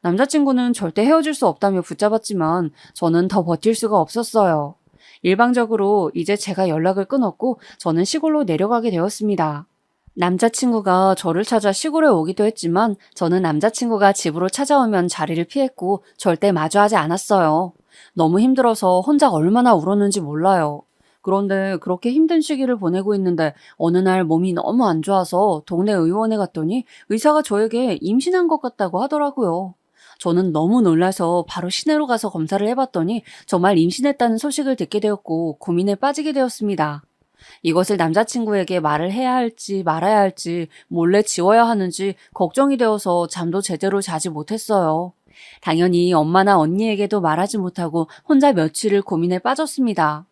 남자친구는 절대 헤어질 수 없다며 붙잡았지만 저는 더 버틸 수가 없었어요. 일방적으로 이제 제가 연락을 끊었고 저는 시골로 내려가게 되었습니다. 남자친구가 저를 찾아 시골에 오기도 했지만 저는 남자친구가 집으로 찾아오면 자리를 피했고 절대 마주하지 않았어요. 너무 힘들어서 혼자 얼마나 울었는지 몰라요. 그런데 그렇게 힘든 시기를 보내고 있는데 어느 날 몸이 너무 안 좋아서 동네 의원에 갔더니 의사가 저에게 임신한 것 같다고 하더라고요. 저는 너무 놀라서 바로 시내로 가서 검사를 해봤더니 정말 임신했다는 소식을 듣게 되었고 고민에 빠지게 되었습니다. 이것을 남자친구에게 말을 해야 할지 말아야 할지 몰래 지워야 하는지 걱정이 되어서 잠도 제대로 자지 못했어요. 당연히 엄마나 언니에게도 말하지 못하고 혼자 며칠을 고민에 빠졌습니다.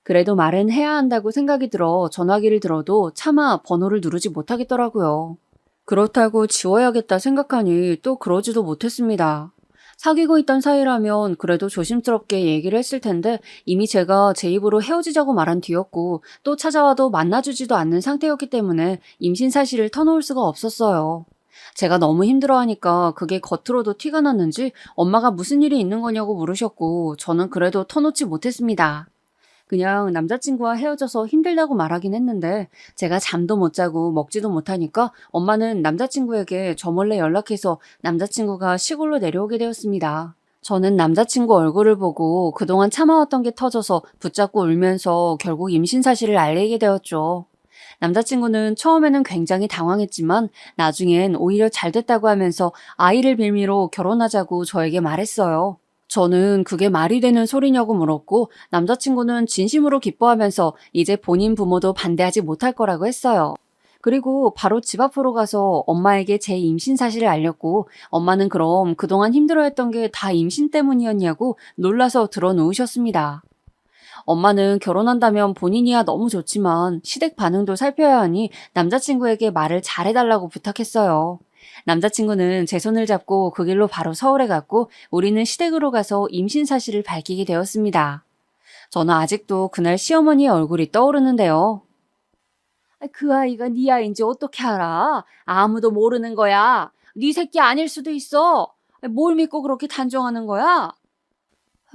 그래도 말은 해야 한다고 생각이 들어 전화기를 들어도 차마 번호를 누르지 못하겠더라고요. 그렇다고 지워야겠다 생각하니 또 그러지도 못했습니다. 사귀고 있던 사이라면 그래도 조심스럽게 얘기를 했을 텐데 이미 제가 제 입으로 헤어지자고 말한 뒤였고 또 찾아와도 만나주지도 않는 상태였기 때문에 임신 사실을 터놓을 수가 없었어요. 제가 너무 힘들어하니까 그게 겉으로도 티가 났는지 엄마가 무슨 일이 있는 거냐고 물으셨고 저는 그래도 터놓지 못했습니다. 그냥 남자친구와 헤어져서 힘들다고 말하긴 했는데 제가 잠도 못 자고 먹지도 못하니까 엄마는 남자친구에게 저 몰래 연락해서 남자친구가 시골로 내려오게 되었습니다. 저는 남자친구 얼굴을 보고 그동안 참아왔던 게 터져서 붙잡고 울면서 결국 임신 사실을 알리게 되었죠. 남자친구는 처음에는 굉장히 당황했지만 나중엔 오히려 잘 됐다고 하면서 아이를 빌미로 결혼하자고 저에게 말했어요. 저는 그게 말이 되는 소리냐고 물었고 남자친구는 진심으로 기뻐하면서 이제 본인 부모도 반대하지 못할 거라고 했어요. 그리고 바로 집 앞으로 가서 엄마에게 제 임신 사실을 알렸고 엄마는 그럼 그동안 힘들어했던 게 다 임신 때문이었냐고 놀라서 드러누우셨습니다. 엄마는 결혼한다면 본인이야 너무 좋지만 시댁 반응도 살펴야 하니 남자친구에게 말을 잘해달라고 부탁했어요. 남자친구는 제 손을 잡고 그 길로 바로 서울에 갔고 우리는 시댁으로 가서 임신 사실을 밝히게 되었습니다. 저는 아직도 그날 시어머니의 얼굴이 떠오르는데요. 그 아이가 네 아이인지 어떻게 알아? 아무도 모르는 거야. 네 새끼 아닐 수도 있어. 뭘 믿고 그렇게 단정하는 거야?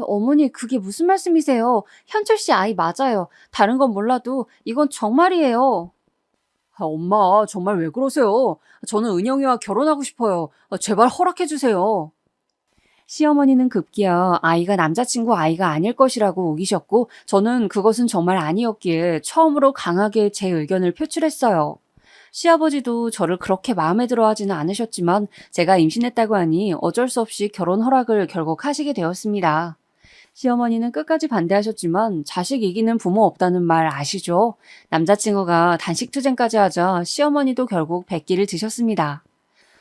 어머니, 그게 무슨 말씀이세요? 현철 씨 아이 맞아요. 다른 건 몰라도 이건 정말이에요. 엄마, 정말 왜 그러세요? 저는 은영이와 결혼하고 싶어요. 제발 허락해주세요. 시어머니는 급기야 아이가 남자친구 아이가 아닐 것이라고 우기셨고 저는 그것은 정말 아니었기에 처음으로 강하게 제 의견을 표출했어요. 시아버지도 저를 그렇게 마음에 들어 하지는 않으셨지만 제가 임신했다고 하니 어쩔 수 없이 결혼 허락을 결국 하시게 되었습니다. 시어머니는 끝까지 반대하셨지만 자식 이기는 부모 없다는 말 아시죠? 남자친구가 단식투쟁까지 하자 시어머니도 결국 백기를 드셨습니다.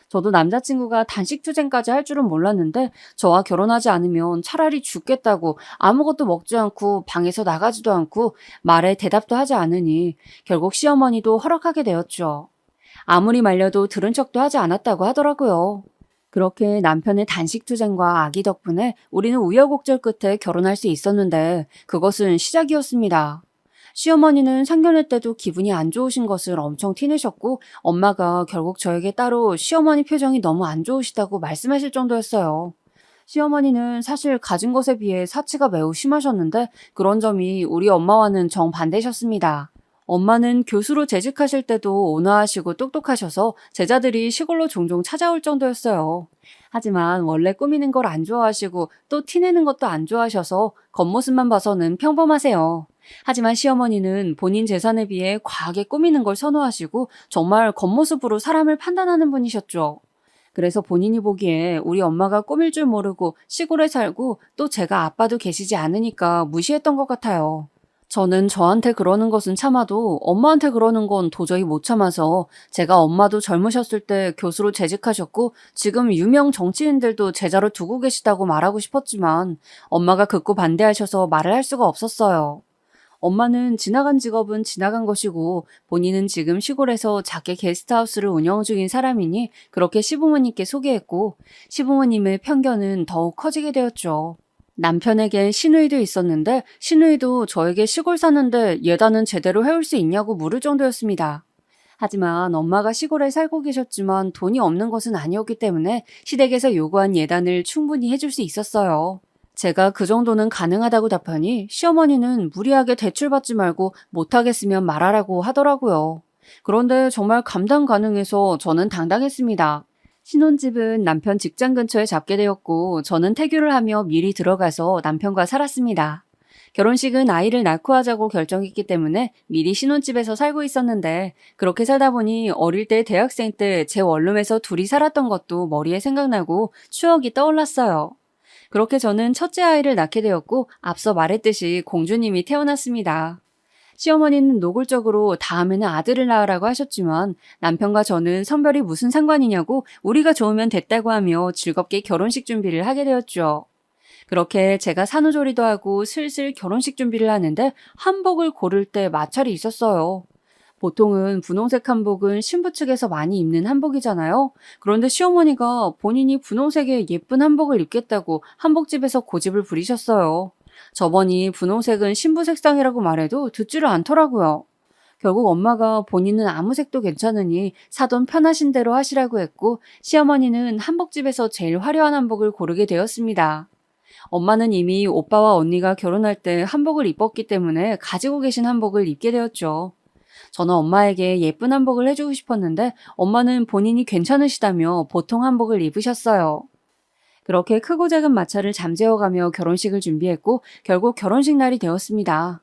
저도 남자친구가 단식투쟁까지 할 줄은 몰랐는데 저와 결혼하지 않으면 차라리 죽겠다고 아무것도 먹지 않고 방에서 나가지도 않고 말에 대답도 하지 않으니 결국 시어머니도 허락하게 되었죠. 아무리 말려도 들은 척도 하지 않았다고 하더라고요. 그렇게 남편의 단식투쟁과 아기 덕분에 우리는 우여곡절 끝에 결혼할 수 있었는데 그것은 시작이었습니다. 시어머니는 상견례 때도 기분이 안 좋으신 것을 엄청 티내셨고 엄마가 결국 저에게 따로 시어머니 표정이 너무 안 좋으시다고 말씀하실 정도였어요. 시어머니는 사실 가진 것에 비해 사치가 매우 심하셨는데 그런 점이 우리 엄마와는 정반대셨습니다. 엄마는 교수로 재직하실 때도 온화하시고 똑똑하셔서 제자들이 시골로 종종 찾아올 정도였어요. 하지만 원래 꾸미는 걸 안 좋아하시고 또 티내는 것도 안 좋아하셔서 겉모습만 봐서는 평범하세요. 하지만 시어머니는 본인 재산에 비해 과하게 꾸미는 걸 선호하시고 정말 겉모습으로 사람을 판단하는 분이셨죠. 그래서 본인이 보기에 우리 엄마가 꾸밀 줄 모르고 시골에 살고 또 제가 아빠도 계시지 않으니까 무시했던 것 같아요. 저는 저한테 그러는 것은 참아도 엄마한테 그러는 건 도저히 못 참아서 제가 엄마도 젊으셨을 때 교수로 재직하셨고 지금 유명 정치인들도 제자로 두고 계시다고 말하고 싶었지만 엄마가 극구 반대하셔서 말을 할 수가 없었어요. 엄마는 지나간 직업은 지나간 것이고 본인은 지금 시골에서 작게 게스트하우스를 운영 중인 사람이니 그렇게 시부모님께 소개했고 시부모님의 편견은 더욱 커지게 되었죠. 남편에겐 시누이도 있었는데 시누이도 저에게 시골 사는데 예단은 제대로 해올 수 있냐고 물을 정도였습니다. 하지만 엄마가 시골에 살고 계셨지만 돈이 없는 것은 아니었기 때문에 시댁에서 요구한 예단을 충분히 해줄 수 있었어요. 제가 그 정도는 가능하다고 답하니 시어머니는 무리하게 대출받지 말고 못하겠으면 말하라고 하더라고요. 그런데 정말 감당 가능해서 저는 당당했습니다. 신혼집은 남편 직장 근처에 잡게 되었고 저는 태교를 하며 미리 들어가서 남편과 살았습니다. 결혼식은 아이를 낳고 하자고 결정했기 때문에 미리 신혼집에서 살고 있었는데 그렇게 살다 보니 어릴 때 대학생 때 제 원룸에서 둘이 살았던 것도 머리에 생각나고 추억이 떠올랐어요. 그렇게 저는 첫째 아이를 낳게 되었고 앞서 말했듯이 공주님이 태어났습니다. 시어머니는 노골적으로 다음에는 아들을 낳으라고 하셨지만 남편과 저는 성별이 무슨 상관이냐고 우리가 좋으면 됐다고 하며 즐겁게 결혼식 준비를 하게 되었죠. 그렇게 제가 산후조리도 하고 슬슬 결혼식 준비를 하는데 한복을 고를 때 마찰이 있었어요. 보통은 분홍색 한복은 신부 측에서 많이 입는 한복이잖아요. 그런데 시어머니가 본인이 분홍색의 예쁜 한복을 입겠다고 한복집에서 고집을 부리셨어요. 저번이 분홍색은 신부 색상이라고 말해도 듣지를 않더라고요. 결국 엄마가 본인은 아무 색도 괜찮으니 사돈 편하신 대로 하시라고 했고 시어머니는 한복집에서 제일 화려한 한복을 고르게 되었습니다. 엄마는 이미 오빠와 언니가 결혼할 때 한복을 입었기 때문에 가지고 계신 한복을 입게 되었죠. 저는 엄마에게 예쁜 한복을 해주고 싶었는데 엄마는 본인이 괜찮으시다며 보통 한복을 입으셨어요. 그렇게 크고 작은 마찰을 잠재워가며 결혼식을 준비했고 결국 결혼식 날이 되었습니다.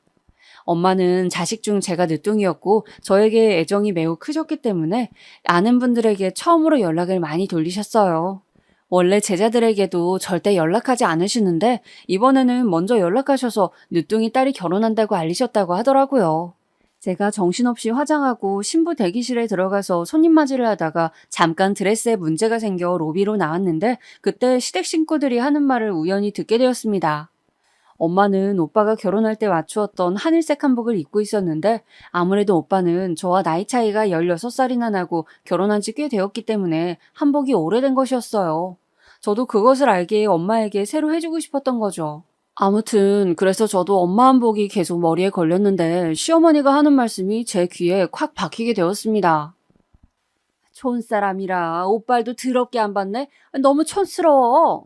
엄마는 자식 중 제가 늦둥이었고 저에게 애정이 매우 크셨기 때문에 아는 분들에게 처음으로 연락을 많이 돌리셨어요. 원래 제자들에게도 절대 연락하지 않으시는데 이번에는 먼저 연락하셔서 늦둥이 딸이 결혼한다고 알리셨다고 하더라고요. 제가 정신없이 화장하고 신부 대기실에 들어가서 손님 맞이를 하다가 잠깐 드레스에 문제가 생겨 로비로 나왔는데 그때 시댁 식구들이 하는 말을 우연히 듣게 되었습니다. 엄마는 오빠가 결혼할 때 맞추었던 하늘색 한복을 입고 있었는데 아무래도 오빠는 저와 나이 차이가 16살이나 나고 결혼한 지 꽤 되었기 때문에 한복이 오래된 것이었어요. 저도 그것을 알기에 엄마에게 새로 해주고 싶었던 거죠. 아무튼 그래서 저도 엄마 한복이 계속 머리에 걸렸는데 시어머니가 하는 말씀이 제 귀에 콱 박히게 되었습니다. 촌사람이라 옷발도 더럽게 안 봤네? 너무 촌스러워.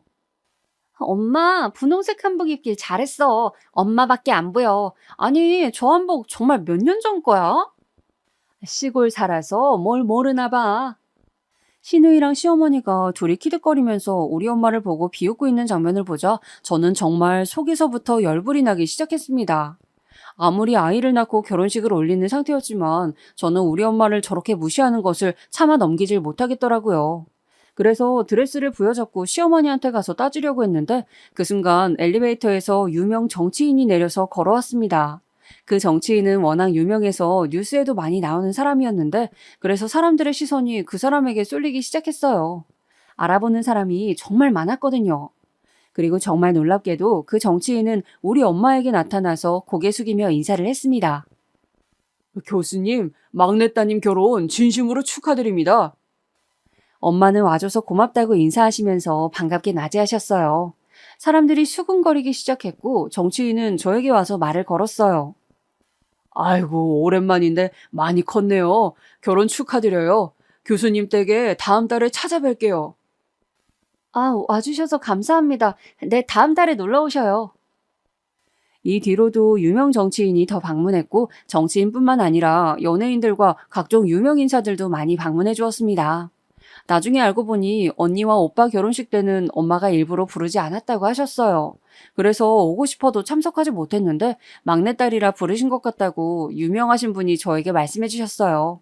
엄마, 분홍색 한복 입길 잘했어. 엄마밖에 안 보여. 아니, 저 한복 정말 몇 년 전 거야? 시골 살아서 뭘 모르나 봐. 시누이랑 시어머니가 둘이 키득거리면서 우리 엄마를 보고 비웃고 있는 장면을 보자 저는 정말 속에서부터 열불이 나기 시작했습니다. 아무리 아이를 낳고 결혼식을 올리는 상태였지만 저는 우리 엄마를 저렇게 무시하는 것을 차마 넘기질 못하겠더라고요. 그래서 드레스를 부여잡고 시어머니한테 가서 따지려고 했는데 그 순간 엘리베이터에서 유명 정치인이 내려서 걸어왔습니다. 그 정치인은 워낙 유명해서 뉴스에도 많이 나오는 사람이었는데 그래서 사람들의 시선이 그 사람에게 쏠리기 시작했어요. 알아보는 사람이 정말 많았거든요. 그리고 정말 놀랍게도 그 정치인은 우리 엄마에게 나타나서 고개 숙이며 인사를 했습니다. 교수님, 막내따님 결혼 진심으로 축하드립니다. 엄마는 와줘서 고맙다고 인사하시면서 반갑게 맞이하셨어요. 사람들이 수군거리기 시작했고 정치인은 저에게 와서 말을 걸었어요. 아이고, 오랜만인데 많이 컸네요. 결혼 축하드려요. 교수님 댁에 다음 달에 찾아뵐게요. 아, 와주셔서 감사합니다. 네, 다음 달에 놀러 오셔요. 이 뒤로도 유명 정치인이 더 방문했고 정치인뿐만 아니라 연예인들과 각종 유명 인사들도 많이 방문해 주었습니다. 나중에 알고 보니 언니와 오빠 결혼식 때는 엄마가 일부러 부르지 않았다고 하셨어요. 그래서 오고 싶어도 참석하지 못했는데 막내딸이라 부르신 것 같다고 유명하신 분이 저에게 말씀해 주셨어요.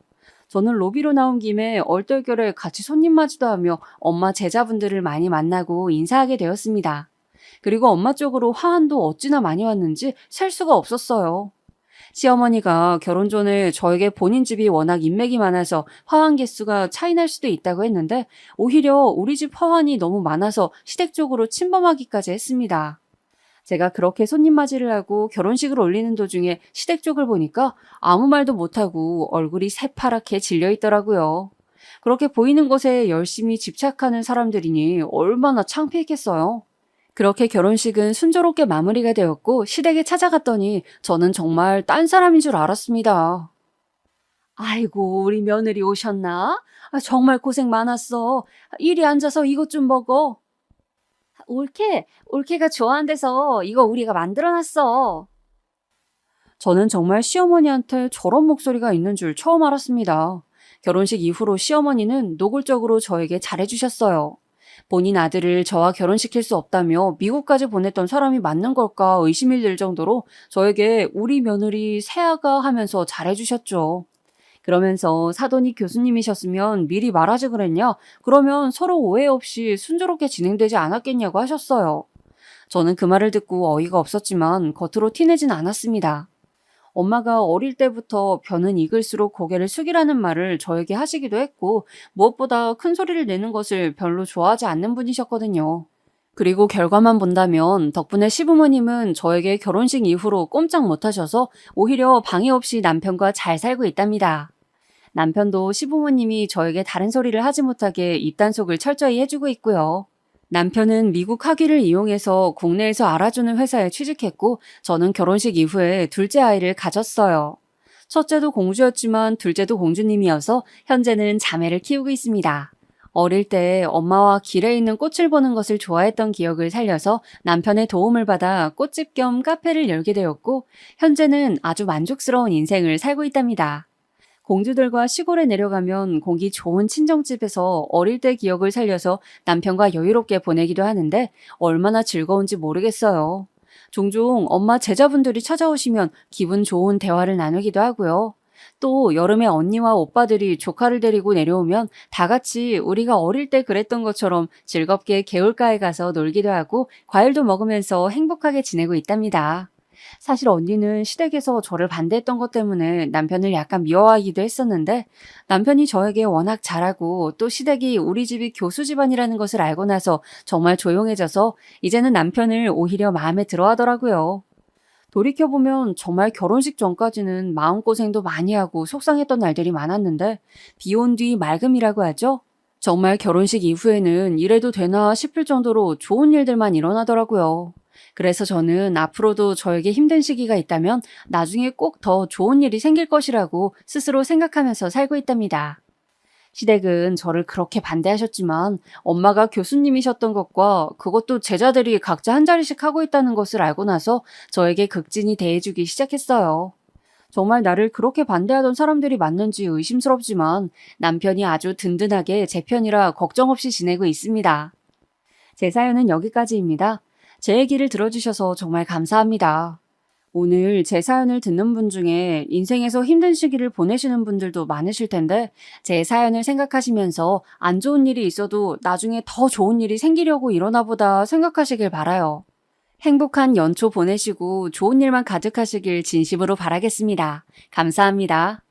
저는 로비로 나온 김에 얼떨결에 같이 손님 맞이도 하며 엄마 제자분들을 많이 만나고 인사하게 되었습니다. 그리고 엄마 쪽으로 화환도 어찌나 많이 왔는지 셀 수가 없었어요. 시어머니가 결혼 전에 저에게 본인 집이 워낙 인맥이 많아서 화환 개수가 차이 날 수도 있다고 했는데 오히려 우리 집 화환이 너무 많아서 시댁 쪽으로 침범하기까지 했습니다. 제가 그렇게 손님 맞이를 하고 결혼식을 올리는 도중에 시댁 쪽을 보니까 아무 말도 못하고 얼굴이 새파랗게 질려 있더라고요. 그렇게 보이는 것에 열심히 집착하는 사람들이니 얼마나 창피했겠어요. 그렇게 결혼식은 순조롭게 마무리가 되었고 시댁에 찾아갔더니 저는 정말 딴 사람인 줄 알았습니다. 아이고, 우리 며느리 오셨나? 정말 고생 많았어. 이리 앉아서 이것 좀 먹어. 올케가 좋아한대서 이거 우리가 만들어놨어. 저는 정말 시어머니한테 저런 목소리가 있는 줄 처음 알았습니다. 결혼식 이후로 시어머니는 노골적으로 저에게 잘해주셨어요. 본인 아들을 저와 결혼시킬 수 없다며 미국까지 보냈던 사람이 맞는 걸까 의심이 들 정도로 저에게 우리 며느리 새아가 하면서 잘해주셨죠. 그러면서 사돈이 교수님이셨으면 미리 말하지 그랬냐? 그러면 서로 오해 없이 순조롭게 진행되지 않았겠냐고 하셨어요. 저는 그 말을 듣고 어이가 없었지만 겉으로 티내진 않았습니다. 엄마가 어릴 때부터 벼는 익을수록 고개를 숙이라는 말을 저에게 하시기도 했고 무엇보다 큰 소리를 내는 것을 별로 좋아하지 않는 분이셨거든요. 그리고 결과만 본다면 덕분에 시부모님은 저에게 결혼식 이후로 꼼짝 못하셔서 오히려 방해 없이 남편과 잘 살고 있답니다. 남편도 시부모님이 저에게 다른 소리를 하지 못하게 입단속을 철저히 해주고 있고요. 남편은 미국 학위를 이용해서 국내에서 알아주는 회사에 취직했고 저는 결혼식 이후에 둘째 아이를 가졌어요. 첫째도 공주였지만 둘째도 공주님이어서 현재는 자매를 키우고 있습니다. 어릴 때 엄마와 길에 있는 꽃을 보는 것을 좋아했던 기억을 살려서 남편의 도움을 받아 꽃집 겸 카페를 열게 되었고 현재는 아주 만족스러운 인생을 살고 있답니다. 공주들과 시골에 내려가면 공기 좋은 친정집에서 어릴 때 기억을 살려서 남편과 여유롭게 보내기도 하는데 얼마나 즐거운지 모르겠어요. 종종 엄마 제자분들이 찾아오시면 기분 좋은 대화를 나누기도 하고요. 또 여름에 언니와 오빠들이 조카를 데리고 내려오면 다 같이 우리가 어릴 때 그랬던 것처럼 즐겁게 개울가에 가서 놀기도 하고 과일도 먹으면서 행복하게 지내고 있답니다. 사실 언니는 시댁에서 저를 반대했던 것 때문에 남편을 약간 미워하기도 했었는데 남편이 저에게 워낙 잘하고 또 시댁이 우리 집이 교수 집안이라는 것을 알고 나서 정말 조용해져서 이제는 남편을 오히려 마음에 들어 하더라고요. 돌이켜보면 정말 결혼식 전까지는 마음고생도 많이 하고 속상했던 날들이 많았는데 비온 뒤 맑음이라고 하죠? 정말 결혼식 이후에는 이래도 되나 싶을 정도로 좋은 일들만 일어나더라고요. 그래서 저는 앞으로도 저에게 힘든 시기가 있다면 나중에 꼭 더 좋은 일이 생길 것이라고 스스로 생각하면서 살고 있답니다. 시댁은 저를 그렇게 반대하셨지만 엄마가 교수님이셨던 것과 그것도 제자들이 각자 한 자리씩 하고 있다는 것을 알고 나서 저에게 극진히 대해주기 시작했어요. 정말 나를 그렇게 반대하던 사람들이 맞는지 의심스럽지만 남편이 아주 든든하게 제 편이라 걱정 없이 지내고 있습니다. 제 사연은 여기까지입니다. 제 얘기를 들어주셔서 정말 감사합니다. 오늘 제 사연을 듣는 분 중에 인생에서 힘든 시기를 보내시는 분들도 많으실 텐데 제 사연을 생각하시면서 안 좋은 일이 있어도 나중에 더 좋은 일이 생기려고 이러나 보다 생각하시길 바라요. 행복한 연초 보내시고 좋은 일만 가득하시길 진심으로 바라겠습니다. 감사합니다.